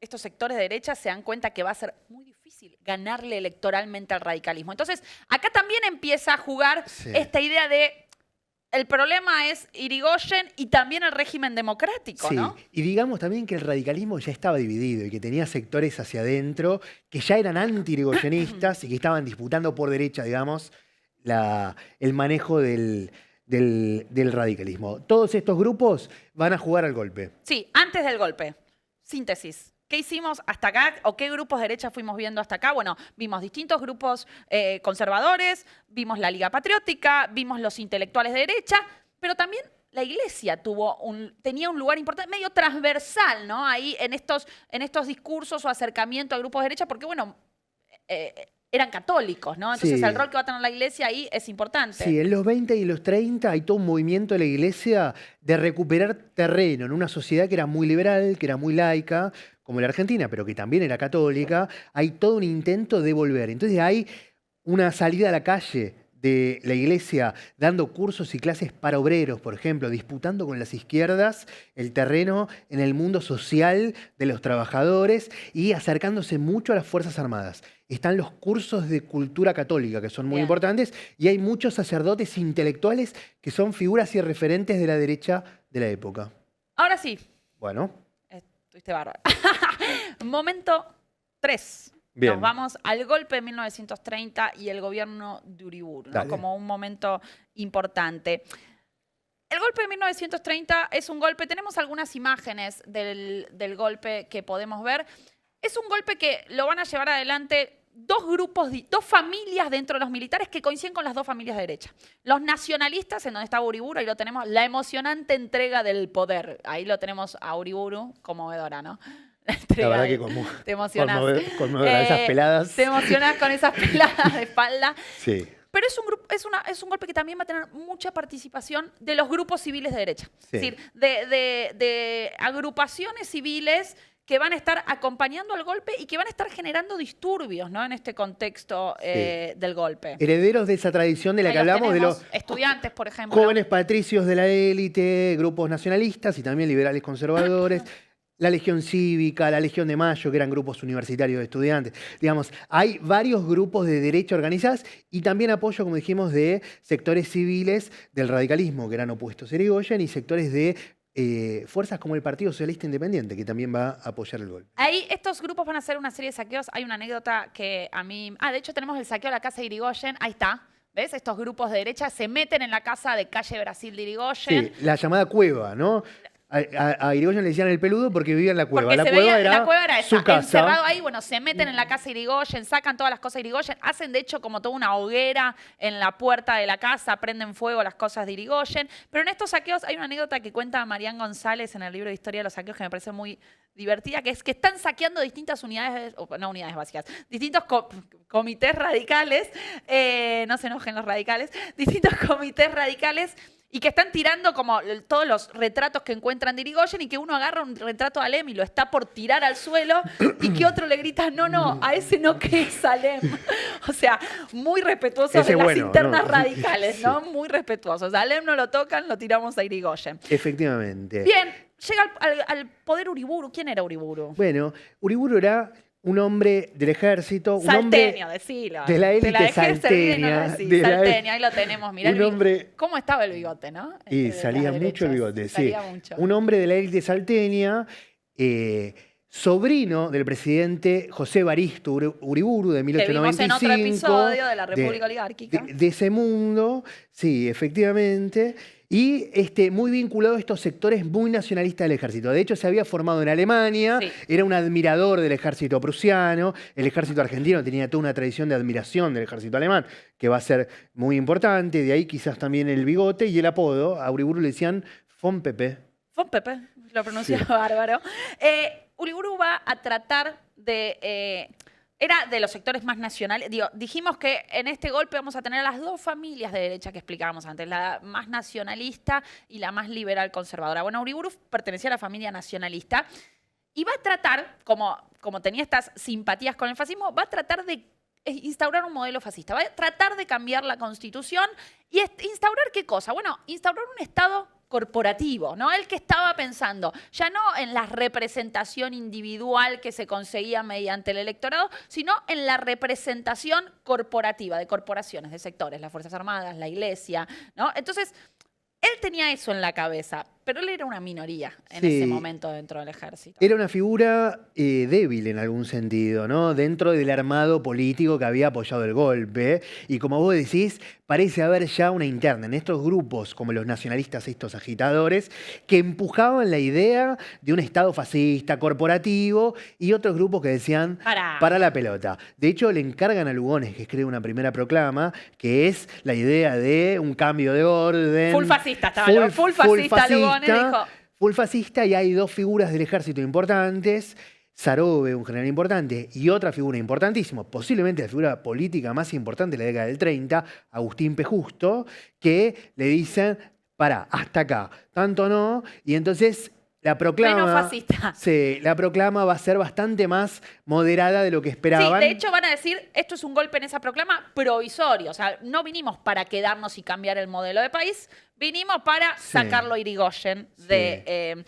Speaker 3: estos sectores de derecha se dan cuenta que va a ser muy difícil ganarle electoralmente al radicalismo. Entonces, acá también empieza a jugar
Speaker 4: Sí.
Speaker 3: esta idea de el problema es Irigoyen y también el régimen democrático,
Speaker 4: Sí,
Speaker 3: ¿no?
Speaker 4: y digamos también que el radicalismo ya estaba dividido y que tenía sectores hacia adentro que ya eran anti-irigoyenistas y que estaban disputando por derecha, digamos, el manejo del radicalismo. Todos estos grupos van a jugar al golpe.
Speaker 3: Sí, antes del golpe. Síntesis. ¿Qué hicimos hasta acá o qué grupos de derecha fuimos viendo hasta acá? Bueno, vimos distintos grupos conservadores, vimos la Liga Patriótica, vimos los intelectuales de derecha, pero también la Iglesia tenía un lugar importante, medio transversal, ¿no? Ahí en estos discursos o acercamiento a grupos de derecha, porque, bueno, eran católicos, ¿no? Entonces
Speaker 4: Sí.
Speaker 3: el rol que va a tener la Iglesia ahí es importante.
Speaker 4: Sí, en los 20 y los 30 hay todo un movimiento de la Iglesia de recuperar terreno en una sociedad que era muy liberal, que era muy laica, como la Argentina, pero que también era católica. Hay todo un intento de volver. Entonces hay una salida a la calle de la Iglesia dando cursos y clases para obreros, por ejemplo, disputando con las izquierdas el terreno en el mundo social de los trabajadores y acercándose mucho a las Fuerzas Armadas. Están los cursos de cultura católica, que son muy
Speaker 3: Bien.
Speaker 4: importantes, y hay muchos sacerdotes intelectuales que son figuras y referentes de la derecha de la época.
Speaker 3: Ahora sí,
Speaker 4: Bueno,
Speaker 3: estuviste bárbaro. Momento 3.
Speaker 4: Bien.
Speaker 3: Nos vamos al golpe de 1930 y el gobierno de Uriburu, ¿no?
Speaker 4: Dale.
Speaker 3: Como un momento importante. El golpe de 1930 es un golpe, tenemos algunas imágenes del golpe que podemos ver. Es un golpe que lo van a llevar adelante dos grupos, dos familias dentro de los militares que coinciden con las dos familias de derecha. Los nacionalistas, en donde está Uriburu, ahí lo tenemos, la emocionante entrega del poder. Ahí lo tenemos a Uriburu, conmovedora, ¿no?
Speaker 4: la verdad que
Speaker 3: te emocionás.
Speaker 4: conmovedora, esas peladas.
Speaker 3: Te emocionás con esas peladas de espalda.
Speaker 4: Sí.
Speaker 3: Pero es un golpe que también va a tener mucha participación de los grupos civiles de derecha.
Speaker 4: Sí.
Speaker 3: Es decir, de agrupaciones civiles que van a estar acompañando al golpe y que van a estar generando disturbios, ¿no? En este contexto del golpe.
Speaker 4: Herederos de esa tradición de la
Speaker 3: Ahí
Speaker 4: que
Speaker 3: los
Speaker 4: hablamos, de
Speaker 3: tenemos,
Speaker 4: los
Speaker 3: estudiantes, por ejemplo.
Speaker 4: jóvenes patricios de la élite, grupos nacionalistas y también liberales conservadores. La Legión Cívica, la Legión de Mayo, que eran grupos universitarios de estudiantes. Digamos, hay varios grupos de derecha organizadas y también apoyo, como dijimos, de sectores civiles del radicalismo, que eran opuestos a Irigoyen, y sectores de fuerzas como el Partido Socialista Independiente, que también va a apoyar el golpe.
Speaker 3: Ahí estos grupos van a hacer una serie de saqueos. Hay una anécdota que a mí... de hecho tenemos el saqueo a la casa de Irigoyen. Ahí está. ¿Ves? Estos grupos de derecha se meten en la casa de calle Brasil de Irigoyen.
Speaker 4: Sí, la llamada cueva, ¿no? A Irigoyen le decían el peludo porque vivía en la cueva.
Speaker 3: Porque
Speaker 4: La
Speaker 3: se
Speaker 4: cueva
Speaker 3: veía,
Speaker 4: era
Speaker 3: la cueva era
Speaker 4: su
Speaker 3: esa,
Speaker 4: casa.
Speaker 3: encerrado ahí, bueno, se meten en la casa de Irigoyen, sacan todas las cosas de Irigoyen, hacen de hecho como toda una hoguera en la puerta de la casa, prenden fuego las cosas de Irigoyen. Pero en estos saqueos hay una anécdota que cuenta Marián González en el libro de Historia de los Saqueos que me parece muy divertida, que es que están saqueando distintas unidades, no unidades básicas, distintos comités radicales, no se enojen los radicales, distintos comités radicales y que están tirando como todos los retratos que encuentran de Irigoyen y que uno agarra un retrato de Alem y lo está por tirar al suelo y que otro le grita, no, a ese no que es Alem. O sea, muy respetuosos
Speaker 4: Ese
Speaker 3: de las
Speaker 4: bueno,
Speaker 3: internas
Speaker 4: ¿no?
Speaker 3: radicales,
Speaker 4: Sí.
Speaker 3: ¿no? Muy respetuosos. A Alem no lo tocan, lo tiramos a Irigoyen.
Speaker 4: Efectivamente.
Speaker 3: Bien, llega al poder Uriburu. ¿Quién era Uriburu?
Speaker 4: Bueno, Uriburu era un hombre del ejército, un hombre
Speaker 3: Salteño, decilo.
Speaker 4: de la élite
Speaker 3: Te la dejé servir y no lo
Speaker 4: salteña,
Speaker 3: decís.
Speaker 4: de la
Speaker 3: Salteño, ahí lo tenemos. Mirá
Speaker 4: un
Speaker 3: el
Speaker 4: hombre-
Speaker 3: ¿Cómo estaba el bigote, no?
Speaker 4: y
Speaker 3: De
Speaker 4: salía
Speaker 3: las
Speaker 4: mucho el
Speaker 3: derechas.
Speaker 4: bigote, sí.
Speaker 3: Salía mucho.
Speaker 4: Un hombre de la élite salteña, sobrino del presidente José Evaristo Uriburu de
Speaker 3: Que vimos en
Speaker 4: 1895.
Speaker 3: otro episodio de la República Oligárquica.
Speaker 4: De ese mundo, sí, efectivamente. Y muy vinculado a estos sectores muy nacionalistas del ejército. De hecho, se había formado en Alemania,
Speaker 3: Sí.
Speaker 4: era un admirador del ejército prusiano, el ejército argentino tenía toda una tradición de admiración del ejército alemán, que va a ser muy importante, de ahí quizás también el bigote y el apodo. A Uriburu le decían Fon Pepe.
Speaker 3: Fon Pepe, lo pronuncia
Speaker 4: Sí.
Speaker 3: bárbaro. Uriburu va a tratar de... era de los sectores más nacionales. Dijimos que en este golpe vamos a tener las dos familias de derecha que explicábamos antes, la más nacionalista y la más liberal conservadora. Bueno, Uriburu pertenecía a la familia nacionalista y va a tratar, como tenía estas simpatías con el fascismo, va a tratar de instaurar un modelo fascista, va a tratar de cambiar la Constitución y instaurar ¿qué cosa? Bueno, instaurar un Estado corporativo, ¿no? El que estaba pensando ya no en la representación individual que se conseguía mediante el electorado, sino en la representación corporativa de corporaciones, de sectores, las Fuerzas Armadas, la Iglesia, ¿no? Entonces, él tenía eso en la cabeza, pero él era una minoría en
Speaker 4: Sí.
Speaker 3: ese momento dentro del ejército.
Speaker 4: Era una figura débil en algún sentido, ¿no? Dentro del armado político que había apoyado el golpe. Y como vos decís, parece haber ya una interna en estos grupos, como los nacionalistas, estos agitadores, que empujaban la idea de un Estado fascista, corporativo, y otros grupos que decían, para la pelota. De hecho, le encargan a Lugones que escribe una primera proclama, que es la idea de un cambio de orden.
Speaker 3: Full fascista estaba, full fascista, Lugones dijo.
Speaker 4: Full fascista, y hay dos figuras del ejército importantes, Sarobe, un general importante, y otra figura importantísima, posiblemente la figura política más importante de la década del 30, Agustín P. Justo, que le dicen, pará, hasta acá, tanto no, y entonces la proclama...
Speaker 3: Menos fascista.
Speaker 4: Sí, la proclama va a ser bastante más moderada de lo que esperaban.
Speaker 3: Sí, de hecho van a decir, esto es un golpe en esa proclama provisorio. O sea, no vinimos para quedarnos y cambiar el modelo de país, vinimos para
Speaker 4: Sí.
Speaker 3: sacarlo a Irigoyen de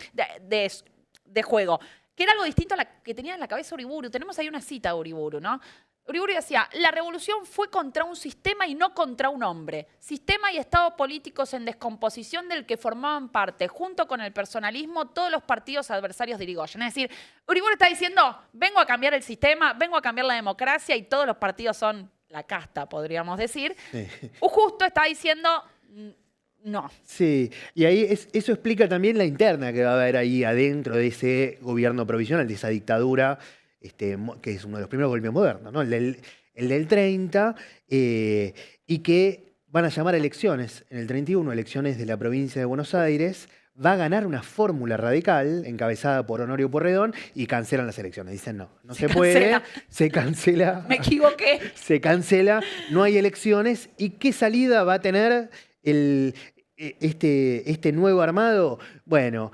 Speaker 3: juego. Que era algo distinto a la que tenía en la cabeza Uriburu. Tenemos ahí una cita de Uriburu, ¿no? Uriburu decía, la revolución fue contra un sistema y no contra un hombre. Sistema y Estado políticos en descomposición del que formaban parte, junto con el personalismo, todos los partidos adversarios de Irigoyen. Es decir, Uriburu está diciendo, vengo a cambiar el sistema, vengo a cambiar la democracia y todos los partidos son la casta, podríamos decir.
Speaker 4: Sí.
Speaker 3: Justo está diciendo, no.
Speaker 4: Sí, y ahí eso explica también la interna que va a haber ahí adentro de ese gobierno provisional, de esa dictadura, que es uno de los primeros golpes modernos, ¿no? El del 30, y que van a llamar a elecciones en el 31, elecciones de la provincia de Buenos Aires. Va a ganar una fórmula radical encabezada por Honorio Pueyrredón y cancelan las elecciones. Dicen no se puede,
Speaker 3: cancela.
Speaker 4: se cancela.
Speaker 3: Me equivoqué.
Speaker 4: Se cancela, no hay elecciones. ¿Y qué salida va a tener este nuevo armado? Bueno,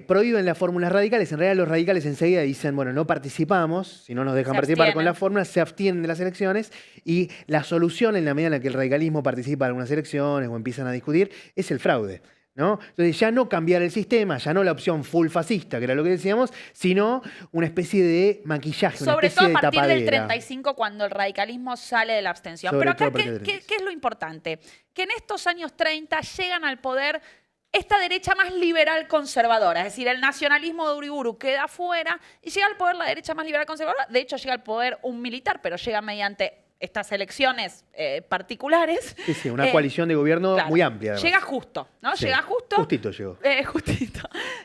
Speaker 4: prohíben las fórmulas radicales. En realidad los radicales enseguida dicen, bueno, no participamos, si no nos dejan
Speaker 3: Se
Speaker 4: participar con
Speaker 3: abstienen.
Speaker 4: las fórmulas, se abstienen de las elecciones, y la solución, en la medida en la que el radicalismo participa en algunas elecciones o empiezan a discutir, es el fraude, ¿no? Entonces ya no cambiar el sistema, ya no la opción full fascista, que era lo que decíamos, sino una especie de maquillaje, una
Speaker 3: Sobre
Speaker 4: especie
Speaker 3: todo a
Speaker 4: de
Speaker 3: partir del
Speaker 4: tapadera.
Speaker 3: 35, cuando el radicalismo sale de la abstención.
Speaker 4: Sobre
Speaker 3: Pero
Speaker 4: todo
Speaker 3: acá,
Speaker 4: a partir del
Speaker 3: ¿qué
Speaker 4: 35.
Speaker 3: es lo importante? Que en estos años 30 llegan al poder esta derecha más liberal conservadora. Es decir, el nacionalismo de Uriburu queda fuera y llega al poder la derecha más liberal conservadora. De hecho, llega al poder un militar, pero llega mediante estas elecciones particulares.
Speaker 4: Sí, sí, una coalición de gobierno
Speaker 3: Claro.
Speaker 4: muy amplia. Además.
Speaker 3: Llega justo, ¿no?
Speaker 4: Sí,
Speaker 3: Llega justo.
Speaker 4: Justito llegó.
Speaker 3: Justito.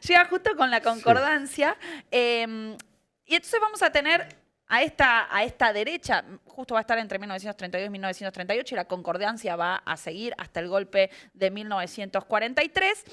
Speaker 3: Llega justo con la concordancia. Y entonces vamos a tener a esta derecha, justo va a estar entre 1932 y 1938, y la concordancia va a seguir hasta el golpe de 1943,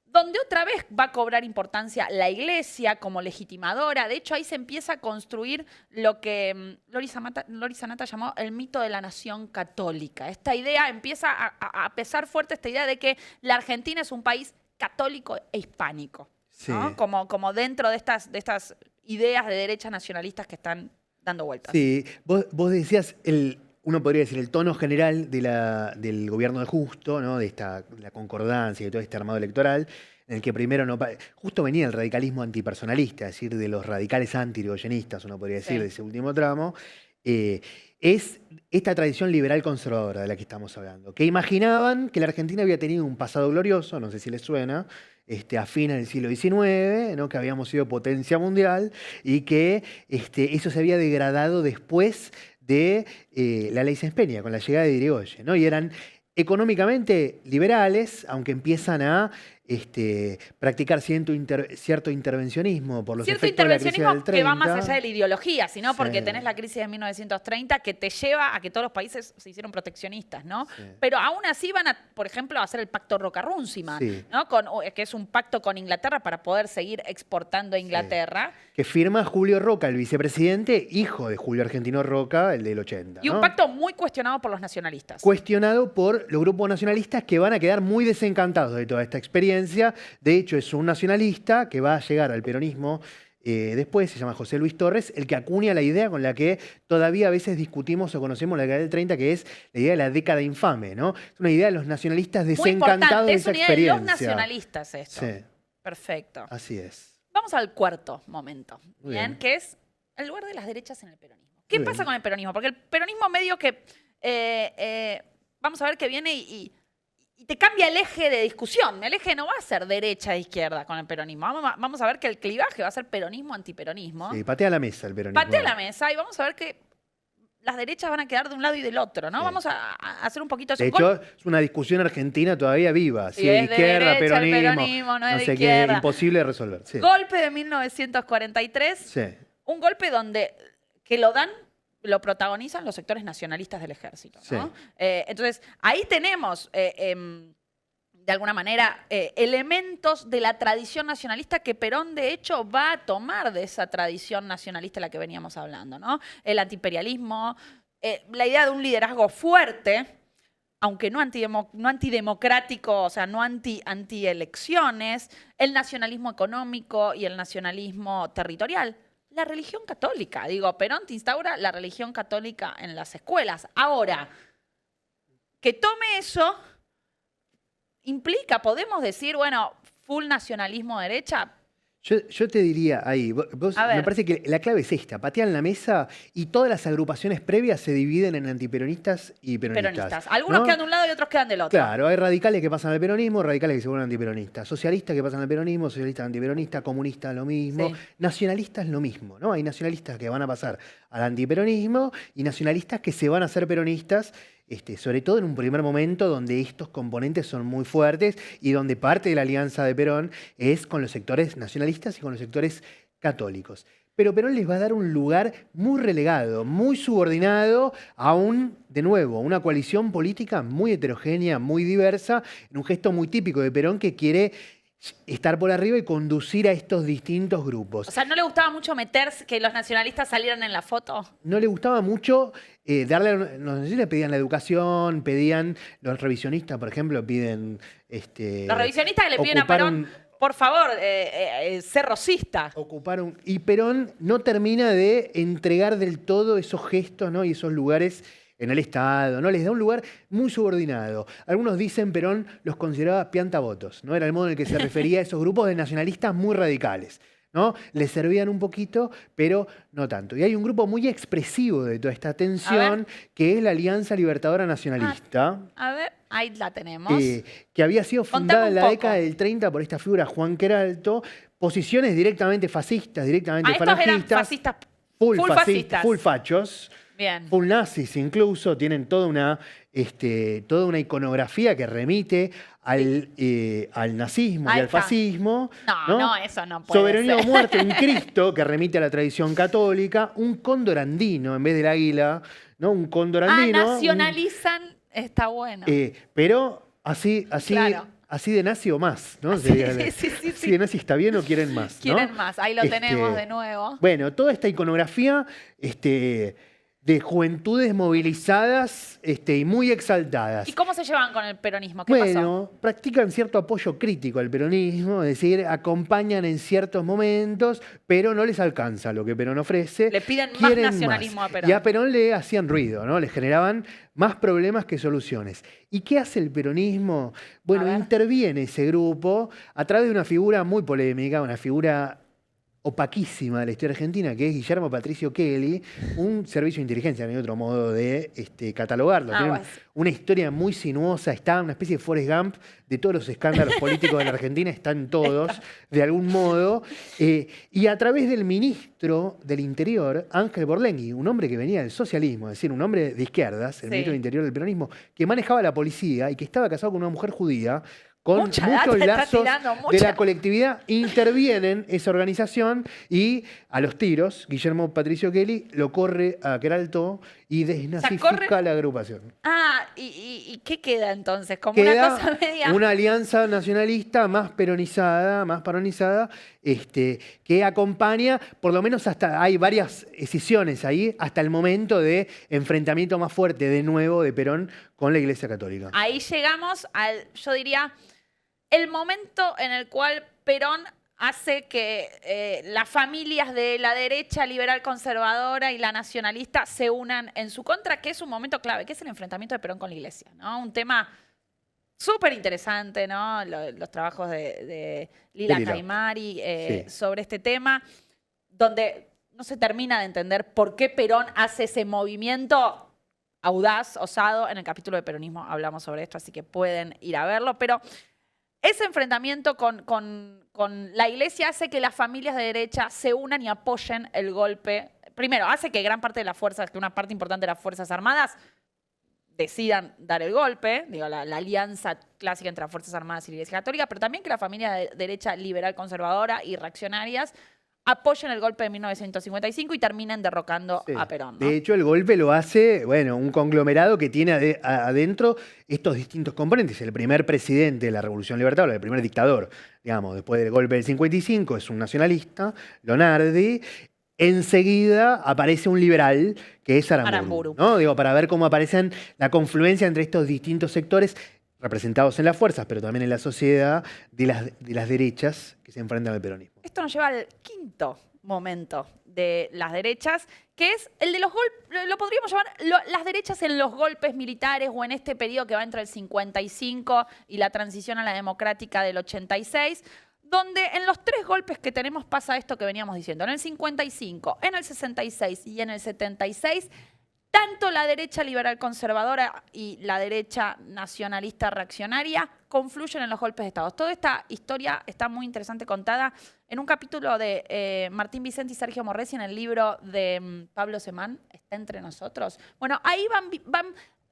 Speaker 3: donde otra vez va a cobrar importancia la Iglesia como legitimadora. De hecho, ahí se empieza a construir lo que Lori Sanata llamó el mito de la nación católica. Esta idea empieza a pesar fuerte, esta idea de que la Argentina es un país católico e hispánico, ¿no?
Speaker 4: Sí.
Speaker 3: Como dentro de estas ideas de derecha nacionalistas que están dando vueltas.
Speaker 4: Sí, vos decías, uno podría decir, el tono general del gobierno de Justo, ¿no? De la concordancia y todo este armado electoral, en el que primero justo venía el radicalismo antipersonalista, es decir, de los radicales anti-irigoyenistas, uno podría decir,
Speaker 3: Sí.
Speaker 4: de ese último tramo, es esta tradición liberal conservadora de la que estamos hablando, que imaginaban que la Argentina había tenido un pasado glorioso, no sé si les suena, a fines del siglo XIX, ¿no? Que habíamos sido potencia mundial y que eso se había degradado después de la ley Sáenz Peña, con la llegada de Irigoyen, ¿no? Y eran económicamente liberales, aunque empiezan a practicar cierto intervencionismo por los
Speaker 3: Cierto
Speaker 4: efectos de la crisis
Speaker 3: intervencionismo
Speaker 4: del
Speaker 3: que va más
Speaker 4: 30.
Speaker 3: allá de la ideología, sino porque
Speaker 4: Sí.
Speaker 3: tenés la crisis de 1930 que te lleva a que todos los países se hicieron proteccionistas, ¿no?
Speaker 4: Sí.
Speaker 3: Pero aún así van a, por ejemplo, a hacer el pacto Roca-Runciman,
Speaker 4: Sí.
Speaker 3: ¿no? Que es un pacto con Inglaterra para poder seguir exportando a Inglaterra.
Speaker 4: Que firma Julio Roca, el vicepresidente, hijo de Julio Argentino Roca, el del 80.
Speaker 3: Y un
Speaker 4: ¿no?
Speaker 3: pacto muy cuestionado por los nacionalistas.
Speaker 4: Cuestionado por los grupos nacionalistas que van a quedar muy desencantados de toda esta experiencia. De hecho, es un nacionalista que va a llegar al peronismo después, se llama José Luis Torres, el que acuña la idea con la que todavía a veces discutimos o conocemos la década del 30, que es la idea de la década infame, ¿no? Es una idea de los nacionalistas
Speaker 3: Muy
Speaker 4: desencantados
Speaker 3: importante,
Speaker 4: de
Speaker 3: es
Speaker 4: esa
Speaker 3: una idea de
Speaker 4: experiencia.
Speaker 3: los nacionalistas esto.
Speaker 4: Sí,
Speaker 3: Perfecto.
Speaker 4: así es.
Speaker 3: Vamos al cuarto momento,
Speaker 4: Muy
Speaker 3: ¿bien?
Speaker 4: bien.
Speaker 3: Que es el lugar de las derechas en el peronismo. ¿Qué
Speaker 4: Muy
Speaker 3: pasa
Speaker 4: bien.
Speaker 3: con el peronismo? Porque el peronismo medio que, vamos a ver que viene y te cambia el eje de discusión. El eje no va a ser derecha e izquierda con el peronismo. Vamos a ver que el clivaje va a ser peronismo-antiperonismo.
Speaker 4: Sí, patea la mesa el peronismo.
Speaker 3: Patea la mesa y vamos a ver que las derechas van a quedar de un lado y del otro, ¿no?
Speaker 4: Sí.
Speaker 3: Vamos a hacer un poquito eso.
Speaker 4: De hecho, es una discusión argentina todavía viva.
Speaker 3: Sí,
Speaker 4: Si es
Speaker 3: es de
Speaker 4: izquierda,
Speaker 3: derecha el
Speaker 4: peronismo,
Speaker 3: peronismo, no es de
Speaker 4: sé qué,
Speaker 3: izquierda.
Speaker 4: imposible de resolver. Sí.
Speaker 3: Golpe de 1943.
Speaker 4: Sí.
Speaker 3: Un golpe que lo protagonizan los sectores nacionalistas del ejército, ¿no?
Speaker 4: Sí.
Speaker 3: Entonces, ahí tenemos, de alguna manera, elementos de la tradición nacionalista que Perón, de hecho, va a tomar de esa tradición nacionalista de la que veníamos hablando, ¿no? El antiimperialismo, la idea de un liderazgo fuerte, aunque no antidemocrático, o sea, no antielecciones, el nacionalismo económico y el nacionalismo territorial. La religión católica, digo, Perón te instaura la religión católica en las escuelas. Ahora, que tome eso implica, podemos decir, bueno, full nacionalismo derecha.
Speaker 4: Yo te diría ahí, vos,
Speaker 3: A ver.
Speaker 4: me parece que la clave es esta, patean la mesa y todas las agrupaciones previas se dividen en antiperonistas y peronistas.
Speaker 3: Peronistas. Algunos
Speaker 4: ¿no?
Speaker 3: quedan de un lado y otros quedan del otro.
Speaker 4: Claro, hay radicales que pasan al peronismo, radicales que se vuelven antiperonistas. Socialistas que pasan al peronismo, socialistas antiperonistas, comunistas lo mismo,
Speaker 3: Sí.
Speaker 4: nacionalistas lo mismo, ¿no? Hay nacionalistas que van a pasar al antiperonismo y nacionalistas que se van a hacer peronistas, sobre todo en un primer momento donde estos componentes son muy fuertes y donde parte de la alianza de Perón es con los sectores nacionalistas y con los sectores católicos. Pero Perón les va a dar un lugar muy relegado, muy subordinado a de nuevo, una coalición política muy heterogénea, muy diversa, en un gesto muy típico de Perón que quiere estar por arriba y conducir a estos distintos grupos.
Speaker 3: O sea, ¿no le gustaba mucho meterse, que los nacionalistas salieran en la foto?
Speaker 4: No le gustaba mucho darle, los nacionalistas pedían la educación, pedían, los revisionistas, por ejemplo, piden...
Speaker 3: Los revisionistas que le piden a
Speaker 4: ocupar
Speaker 3: Perón, por favor, ser rosista.
Speaker 4: Y Perón no termina de entregar del todo esos gestos, ¿no? Y esos lugares en el Estado, ¿no? Les da un lugar muy subordinado. Algunos dicen Perón los consideraba piantavotos, ¿no? Era el modo en el que se refería a esos grupos de nacionalistas muy radicales, ¿no? Les servían un poquito, pero no tanto. Y hay un grupo muy expresivo de toda esta tensión, que es la Alianza Libertadora Nacionalista.
Speaker 3: A ver, ahí la tenemos.
Speaker 4: Que había sido
Speaker 3: Contame
Speaker 4: fundada
Speaker 3: un
Speaker 4: en la
Speaker 3: poco.
Speaker 4: década del 30 por esta figura Juan Queralto, posiciones directamente fascistas, directamente
Speaker 3: Estos eran
Speaker 4: falangistas,
Speaker 3: fascistas,
Speaker 4: full
Speaker 3: fascistas.
Speaker 4: full fachos,
Speaker 3: Bien.
Speaker 4: full nazis incluso, tienen toda una iconografía que remite al nazismo
Speaker 3: Ahí
Speaker 4: y al
Speaker 3: está.
Speaker 4: fascismo.
Speaker 3: No, eso no puede
Speaker 4: Soberanía o
Speaker 3: ser.
Speaker 4: muerte en Cristo, que remite a la tradición católica, un cóndor andino en vez del águila, ¿no? Un cóndor andino.
Speaker 3: Nacionalizan, está bueno.
Speaker 4: Pero así
Speaker 3: Claro.
Speaker 4: así de nazi o más, ¿no?
Speaker 3: Sí,
Speaker 4: Sería
Speaker 3: sí.
Speaker 4: si de nazi está bien o quieren más, ¿no?
Speaker 3: Quieren más, ahí lo tenemos de nuevo.
Speaker 4: Bueno, toda esta iconografía de juventudes movilizadas y muy exaltadas.
Speaker 3: ¿Y cómo se llevan con el peronismo? ¿Qué pasó?
Speaker 4: Bueno, practican cierto apoyo crítico al peronismo, es decir, acompañan en ciertos momentos, pero no les alcanza lo que Perón ofrece.
Speaker 3: Le piden más
Speaker 4: quieren
Speaker 3: nacionalismo a Perón.
Speaker 4: Y a Perón le hacían ruido, ¿no? Le generaban más problemas que soluciones. ¿Y qué hace el peronismo? Bueno,
Speaker 3: A ver.
Speaker 4: interviene ese grupo a través de una figura muy polémica, una figura opaquísima de la historia argentina, que es Guillermo Patricio Kelly, un servicio de inteligencia, no hay otro modo de catalogarlo. Tiene
Speaker 3: bueno.
Speaker 4: una historia muy sinuosa, está una especie de Forrest Gump de todos los escándalos políticos de la Argentina, están todos, de algún modo. Y a través del ministro del Interior, Ángel Borlenghi, un hombre que venía del socialismo, es decir, un hombre de izquierdas, el ministro del Interior del peronismo, que manejaba la policía y que estaba casado con una mujer judía, con
Speaker 3: Mucha data
Speaker 4: muchos
Speaker 3: está
Speaker 4: lazos
Speaker 3: tirando,
Speaker 4: de
Speaker 3: mucha.
Speaker 4: la colectividad, intervienen esa organización y a los tiros, Guillermo Patricio Kelly lo corre a Queraltó y desnazifica la agrupación.
Speaker 3: ¿Y qué queda entonces? Como
Speaker 4: Queda
Speaker 3: una cosa media.
Speaker 4: una alianza nacionalista más peronizada, que acompaña, por lo menos hasta, hay varias escisiones ahí, hasta el momento de enfrentamiento más fuerte de nuevo de Perón con la Iglesia Católica.
Speaker 3: Ahí llegamos al, yo diría, el momento en el cual Perón hace que las familias de la derecha liberal conservadora y la nacionalista se unan en su contra, que es un momento clave, que es el enfrentamiento de Perón con la Iglesia, ¿no? Un tema súper interesante, ¿no? Los trabajos de Lila Caimari sobre este tema, donde no se termina de entender por qué Perón hace ese movimiento audaz, osado. En el capítulo de peronismo hablamos sobre esto, así que pueden ir a verlo, pero ese enfrentamiento con la Iglesia hace que las familias de derecha se unan y apoyen el golpe. Primero, hace que gran parte de las fuerzas, que una parte importante de las Fuerzas Armadas decidan dar el golpe, digo, la alianza clásica entre las Fuerzas Armadas y la Iglesia Católica, pero también que la familia de derecha liberal conservadora y reaccionarias apoyen el golpe de 1955 y terminen derrocando a Perón, ¿no?
Speaker 4: De hecho, el golpe lo hace, un conglomerado que tiene adentro estos distintos componentes. El primer presidente de la Revolución Libertadora, el primer dictador, digamos, después del golpe del 55, es un nacionalista, Lonardi. Enseguida aparece un liberal, que es Aramburu, ¿no? Digo, para ver cómo aparecen la confluencia entre estos distintos sectores representados en las fuerzas, pero también en la sociedad de las derechas que se enfrentan al peronismo.
Speaker 3: Esto nos lleva al quinto momento de las derechas, que es el de los golpes, lo podríamos llamar las derechas en los golpes militares o en este periodo que va entre el 55 y la transición a la democrática del 86, donde en los tres golpes que tenemos pasa esto que veníamos diciendo. En el 55, en el 66 y en el 76, tanto la derecha liberal conservadora y la derecha nacionalista reaccionaria confluyen en los golpes de Estado. Toda esta historia está muy interesante contada en un capítulo de Martín Vicente y Sergio Morresi en el libro de Pablo Semán, Está entre nosotros. Bueno, ahí van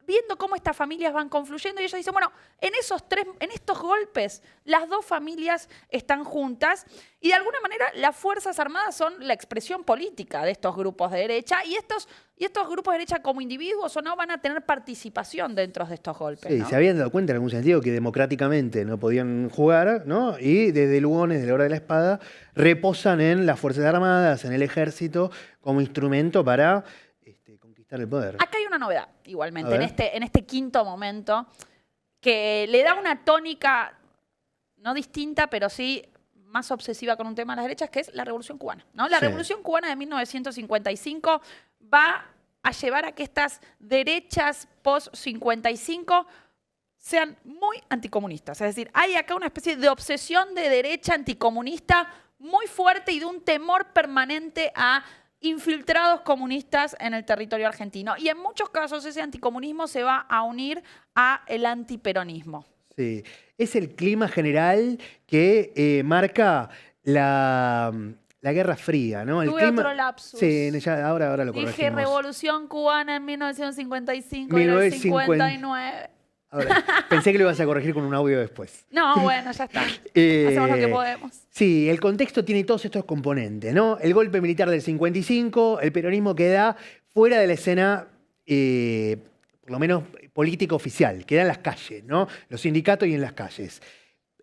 Speaker 3: viendo cómo estas familias van confluyendo y ellos dicen, bueno, en estos golpes, las dos familias están juntas y de alguna manera las Fuerzas Armadas son la expresión política de estos grupos de derecha y estos grupos de derecha como individuos o no van a tener participación dentro de estos golpes.
Speaker 4: Sí,
Speaker 3: ¿no?
Speaker 4: se habían dado cuenta en algún sentido que democráticamente no podían jugar, ¿no? Y desde Lugones, de la Hora de la Espada, reposan en las Fuerzas Armadas, en el Ejército, como instrumento para conquistar el poder.
Speaker 3: Acá hay una novedad, igualmente, en este quinto momento, que le da una tónica no distinta, pero sí más obsesiva con un tema de las derechas, que es la Revolución Cubana, ¿no? La Revolución Cubana de 1955 va a llevar a que estas derechas post-55 sean muy anticomunistas. Es decir, hay acá una especie de obsesión de derecha anticomunista muy fuerte y de un temor permanente a infiltrados comunistas en el territorio argentino. Y en muchos casos ese anticomunismo se va a unir a el antiperonismo.
Speaker 4: Sí, es el clima general que marca la Guerra Fría, ¿no? El
Speaker 3: Tuve
Speaker 4: clima...
Speaker 3: otro lapsus.
Speaker 4: Sí, ahora lo corregimos.
Speaker 3: Dije Revolución Cubana en 1955
Speaker 4: 1950.
Speaker 3: y en el 59.
Speaker 4: Ahora, pensé que lo ibas a corregir con un audio después.
Speaker 3: No, bueno, ya está. Hacemos lo que podemos.
Speaker 4: Sí, el contexto tiene todos estos componentes, ¿no? El golpe militar del 55, el peronismo queda fuera de la escena, por lo menos política oficial, queda en las calles, ¿no? Los sindicatos y en las calles.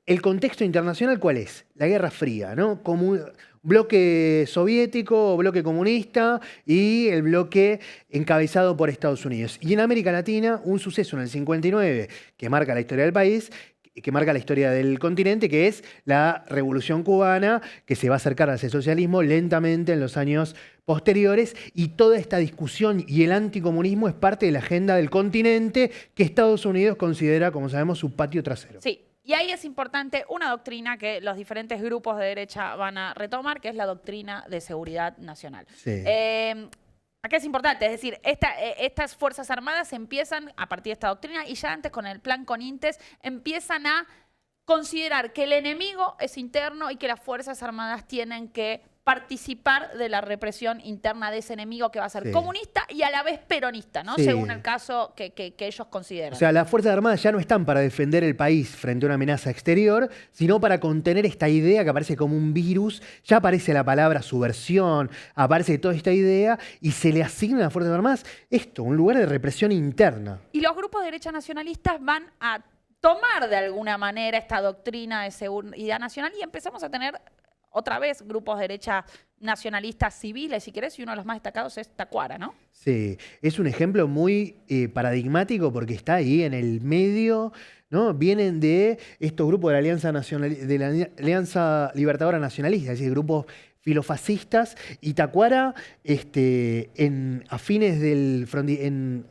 Speaker 4: El contexto internacional, ¿cuál es? La Guerra Fría, ¿no? Como un bloque soviético, bloque comunista y el bloque encabezado por Estados Unidos. Y en América Latina, un suceso en el 59 que marca la historia del país, que marca la historia del continente, que es la Revolución Cubana, que se va a acercar hacia el socialismo lentamente en los años posteriores, y toda esta discusión y el anticomunismo es parte de la agenda del continente que Estados Unidos considera, como sabemos, su patio trasero.
Speaker 3: Sí. Y ahí es importante una doctrina que los diferentes grupos de derecha van a retomar, que es la doctrina de seguridad nacional.
Speaker 4: Sí.
Speaker 3: Acá es importante, es decir, estas Fuerzas Armadas empiezan, a partir de esta doctrina, y ya antes con el plan CONINTES, empiezan a considerar que el enemigo es interno y que las Fuerzas Armadas tienen que participar de la represión interna de ese enemigo que va a ser comunista y a la vez peronista, ¿no?
Speaker 4: Sí.
Speaker 3: Según el caso que ellos consideran.
Speaker 4: O sea, las Fuerzas Armadas ya no están para defender el país frente a una amenaza exterior, sino para contener esta idea que aparece como un virus. Ya aparece la palabra subversión, aparece toda esta idea y se le asigna a las Fuerzas Armadas esto, un lugar de represión interna.
Speaker 3: Y los grupos de derecha nacionalistas van a tomar de alguna manera esta doctrina de seguridad nacional y empezamos a tener otra vez grupos de derecha nacionalistas civiles, si querés, y uno de los más destacados es Tacuara, ¿no?
Speaker 4: Sí, es un ejemplo muy paradigmático porque está ahí en el medio, ¿no? Vienen de estos grupos de la Alianza Libertadora Nacionalista, es decir, grupos filofascistas, y Tacuara a fines del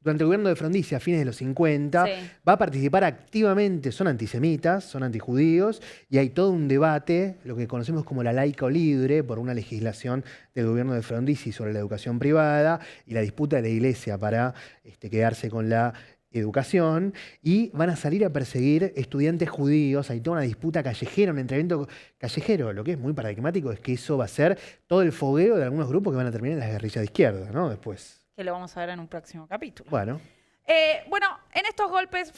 Speaker 4: durante el gobierno de Frondizi, a fines de los 50, va a participar activamente, son antisemitas, son antijudíos, y hay todo un debate, lo que conocemos como la laica o libre, por una legislación del gobierno de Frondizi sobre la educación privada y la disputa de la iglesia para quedarse con la educación, y van a salir a perseguir estudiantes judíos. Hay toda una disputa callejera, un enfrentamiento callejero. Lo que es muy paradigmático es que eso va a ser todo el fogueo de algunos grupos que van a terminar en las guerrillas de izquierda, ¿no? Después.
Speaker 3: Que lo vamos a ver en un próximo capítulo.
Speaker 4: Bueno.
Speaker 3: Bueno, en estos golpes,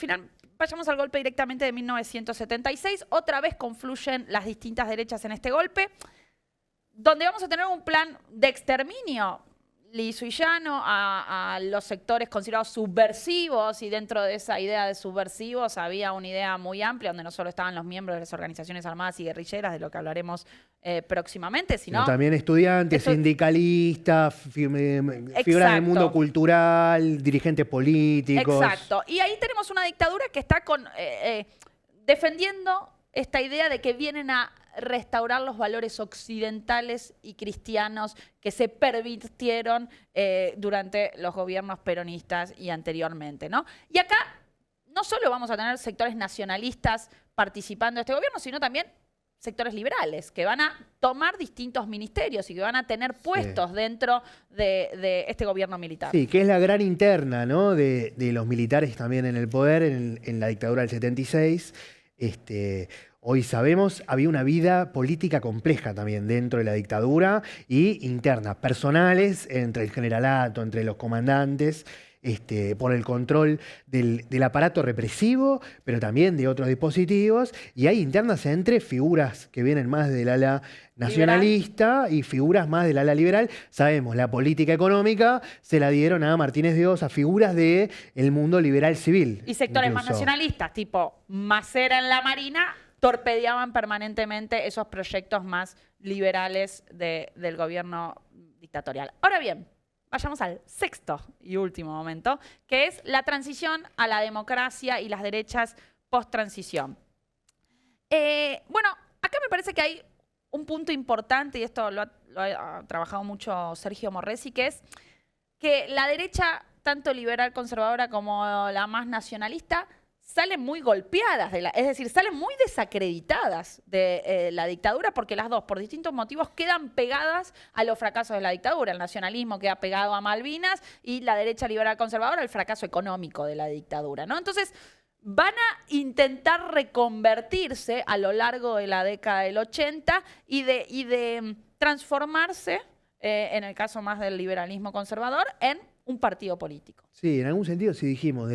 Speaker 3: vayamos al golpe directamente de 1976. Otra vez confluyen las distintas derechas en este golpe, donde vamos a tener un plan de exterminio liso y llano a los sectores considerados subversivos, y dentro de esa idea de subversivos había una idea muy amplia donde no solo estaban los miembros de las organizaciones armadas y guerrilleras, de lo que hablaremos próximamente, sino
Speaker 4: también estudiantes, sindicalistas, figuras del mundo cultural, dirigentes políticos.
Speaker 3: Exacto. Y ahí tenemos una dictadura que está defendiendo esta idea de que vienen a restaurar los valores occidentales y cristianos que se pervirtieron durante los gobiernos peronistas y anteriormente, ¿no? Y acá no solo vamos a tener sectores nacionalistas participando de este gobierno, sino también sectores liberales que van a tomar distintos ministerios y que van a tener puestos dentro de este gobierno militar.
Speaker 4: Sí, que es la gran interna, ¿no? de los militares también en el poder en la dictadura del 76. Hoy sabemos, había una vida política compleja también dentro de la dictadura y internas, personales, entre el generalato, entre los comandantes, por el control del aparato represivo, pero también de otros dispositivos. Y hay internas entre figuras que vienen más del ala nacionalista y figuras más del ala liberal. Sabemos, la política económica se la dieron a Martínez de Oz, a figuras del mundo liberal civil.
Speaker 3: Y sectores más nacionalistas, tipo Macera en la Marina, torpedeaban permanentemente esos proyectos más liberales del gobierno dictatorial. Ahora bien, vayamos al sexto y último momento, que es la transición a la democracia y las derechas post-transición. Bueno, acá me parece que hay un punto importante, y esto lo ha trabajado mucho Sergio Morresi, que es que la derecha, tanto liberal conservadora como la más nacionalista, salen muy golpeadas, es decir, salen muy desacreditadas de la dictadura, porque las dos, por distintos motivos, quedan pegadas a los fracasos de la dictadura. El nacionalismo queda pegado a Malvinas y la derecha liberal conservadora al fracaso económico de la dictadura, ¿no? Entonces, van a intentar reconvertirse a lo largo de la década del 80 y de transformarse, en el caso más del liberalismo conservador, en un partido político.
Speaker 4: Sí, en algún sentido, si dijimos,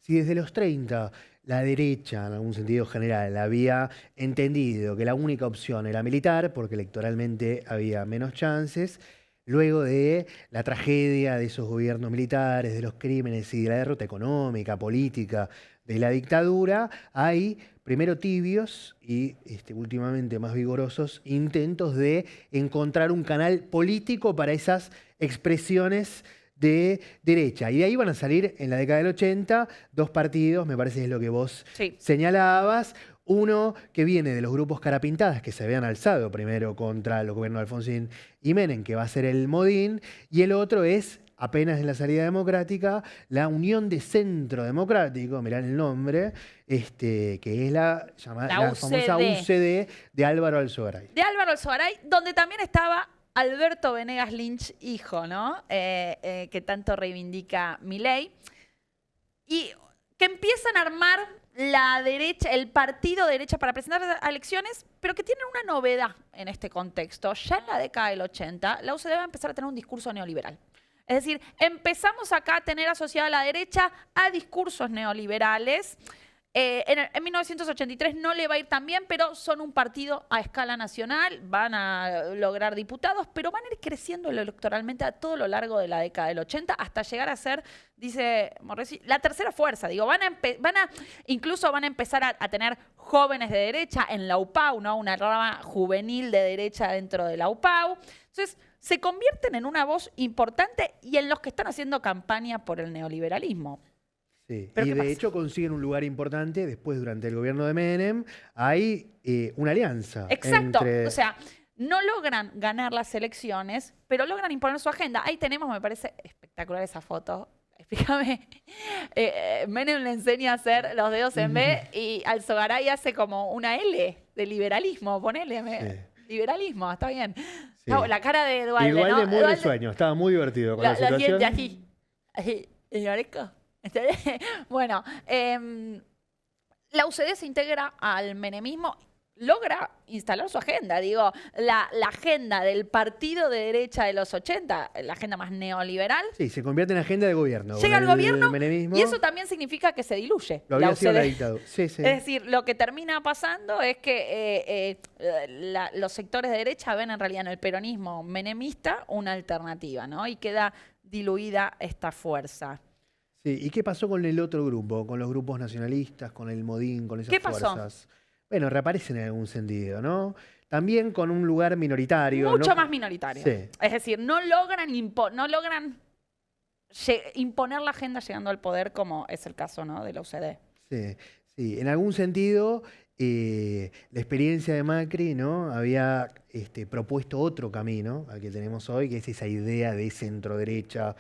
Speaker 4: si desde los 30 la derecha, en algún sentido general, había entendido que la única opción era militar, porque electoralmente había menos chances, luego de la tragedia de esos gobiernos militares, de los crímenes y de la derrota económica, política de la dictadura, hay primero tibios y últimamente más vigorosos intentos de encontrar un canal político para esas expresiones de derecha. Y de ahí van a salir en la década del 80 dos partidos, me parece que es lo que vos señalabas. Uno que viene de los grupos carapintadas que se habían alzado primero contra los gobiernos de Alfonsín y Menem, que va a ser el Modín, y el otro es apenas en la salida democrática, la Unión de Centro Democrático, mirá el nombre, que es la famosa UCD de Álvaro Alzogaray.
Speaker 3: De Álvaro Alzogaray, donde también estaba Alberto Venegas Lynch, hijo, ¿no? Que tanto reivindica Milei. Y que empiezan a armar la derecha, el partido de derecha para presentar a elecciones, pero que tienen una novedad en este contexto. Ya en la década del 80, la UCD va a empezar a tener un discurso neoliberal. Es decir, empezamos acá a tener asociada a la derecha a discursos neoliberales. En 1983 no le va a ir tan bien, pero son un partido a escala nacional, van a lograr diputados, pero van a ir creciendo electoralmente a todo lo largo de la década del 80 hasta llegar a ser, dice Morresi, la tercera fuerza. Digo, incluso van a empezar a tener jóvenes de derecha en la UPAU, ¿no? Una rama juvenil de derecha dentro de la UPAU. Entonces, se convierten en una voz importante y en los que están haciendo campaña por el neoliberalismo.
Speaker 4: Sí. Y de hecho consiguen un lugar importante. Después, durante el gobierno de Menem, hay una alianza.
Speaker 3: Exacto. O sea, no logran ganar las elecciones, pero logran imponer su agenda. Ahí tenemos, me parece espectacular esa foto. Explícame. Menem le enseña a hacer los dedos en B y Alzogaray hace como una L de liberalismo. Ponele. Sí. Liberalismo, está bien. Sí. No, la cara de Dualde,
Speaker 4: Igual
Speaker 3: ¿no?
Speaker 4: de muy de sueño. Estaba muy divertido con la situación.
Speaker 3: Los dientes así. ¿Y Oreco? Bueno, la UCD se integra al menemismo, logra instalar su agenda. Digo, la agenda del partido de derecha de los 80, la agenda más neoliberal.
Speaker 4: Sí, se convierte en agenda de gobierno.
Speaker 3: Llega al gobierno y eso también significa que se diluye.
Speaker 4: Lo había sido la dictadura. Sí, sí.
Speaker 3: Es decir, lo que termina pasando es que los sectores de derecha ven en realidad en el peronismo menemista una alternativa, ¿no? Y queda diluida esta fuerza.
Speaker 4: Sí, ¿y qué pasó con el otro grupo? Con los grupos nacionalistas, con el Modín, con esas fuerzas.
Speaker 3: ¿Qué pasó?
Speaker 4: Bueno, reaparecen en algún sentido, ¿no? También con un lugar minoritario.
Speaker 3: Mucho
Speaker 4: ¿no?
Speaker 3: más minoritario.
Speaker 4: Sí.
Speaker 3: Es decir, no logran imponer la agenda llegando al poder, como es el caso, ¿no? de la UCD.
Speaker 4: Sí, sí. En algún sentido, la experiencia de Macri, ¿no? Había propuesto otro camino al que tenemos hoy, que es esa idea de centro-derecha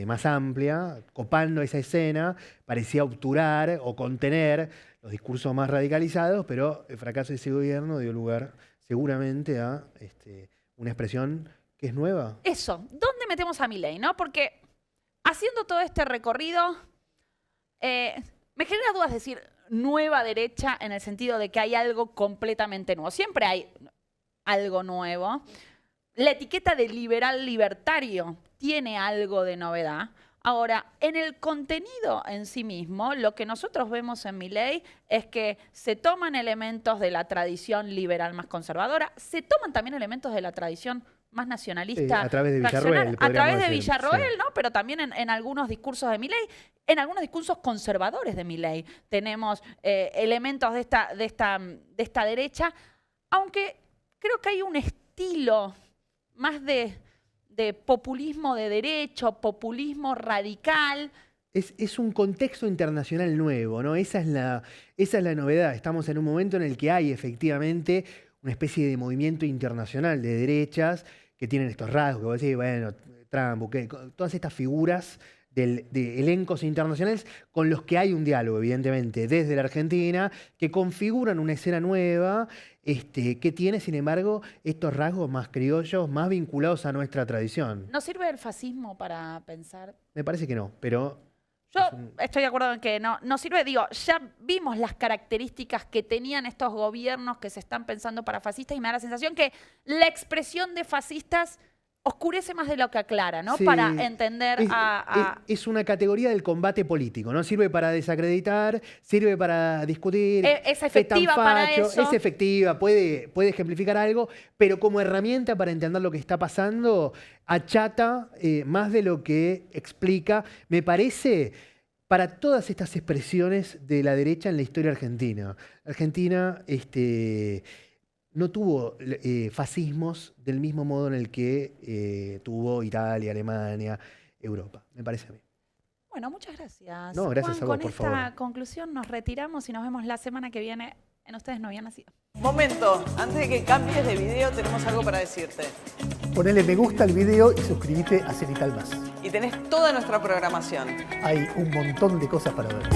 Speaker 4: más amplia, copando esa escena, parecía obturar o contener los discursos más radicalizados, pero el fracaso de ese gobierno dio lugar seguramente a una expresión que es nueva.
Speaker 3: Eso, ¿dónde metemos a Milei, no? Porque haciendo todo este recorrido, me genera dudas decir nueva derecha en el sentido de que hay algo completamente nuevo. Siempre hay algo nuevo. La etiqueta de liberal libertario tiene algo de novedad. Ahora, en el contenido en sí mismo, lo que nosotros vemos en Milei es que se toman elementos de la tradición liberal más conservadora, se toman también elementos de la tradición más nacionalista.
Speaker 4: Sí, a través de Villarroel.
Speaker 3: A través de Villarroel, sí. ¿No? Pero también en algunos discursos de Milei, en algunos discursos conservadores de Milei, tenemos elementos de esta derecha, aunque creo que hay un estilo más de populismo de derecho, populismo radical.
Speaker 4: Es un contexto internacional nuevo, ¿no? Esa es la novedad. Estamos en un momento en el que hay efectivamente una especie de movimiento internacional de derechas que tienen estos rasgos, que vos decís, bueno, Trump, Bukele, todas estas figuras de elencos internacionales con los que hay un diálogo, evidentemente, desde la Argentina, que configuran una escena nueva, que tiene, sin embargo, estos rasgos más criollos, más vinculados a nuestra tradición.
Speaker 3: ¿No sirve el fascismo para pensar?
Speaker 4: Me parece que no, pero...
Speaker 3: Yo estoy de acuerdo en que no sirve. Digo, ya vimos las características que tenían estos gobiernos que se están pensando para fascistas y me da la sensación que la expresión de fascistas oscurece más de lo que aclara, ¿no? Sí, para entender
Speaker 4: es una categoría del combate político, ¿no? Sirve para desacreditar, sirve para discutir.
Speaker 3: Es efectiva para eso.
Speaker 4: Es efectiva, puede ejemplificar algo, pero como herramienta para entender lo que está pasando, achata más de lo que explica, me parece, para todas estas expresiones de la derecha en la historia argentina. Argentina, no tuvo fascismos del mismo modo en el que tuvo Italia, Alemania, Europa, me parece a mí.
Speaker 3: Bueno, muchas gracias.
Speaker 4: No, gracias
Speaker 3: Juan,
Speaker 4: a vos, por favor.
Speaker 3: Con esta conclusión nos retiramos y nos vemos la semana que viene en Ustedes No Habían Nacido.
Speaker 1: Momento, antes de que cambies de video tenemos algo para decirte.
Speaker 6: Ponele me gusta al video y suscríbete a Cenital Más.
Speaker 1: y tenés toda nuestra programación.
Speaker 6: Hay un montón de cosas para ver.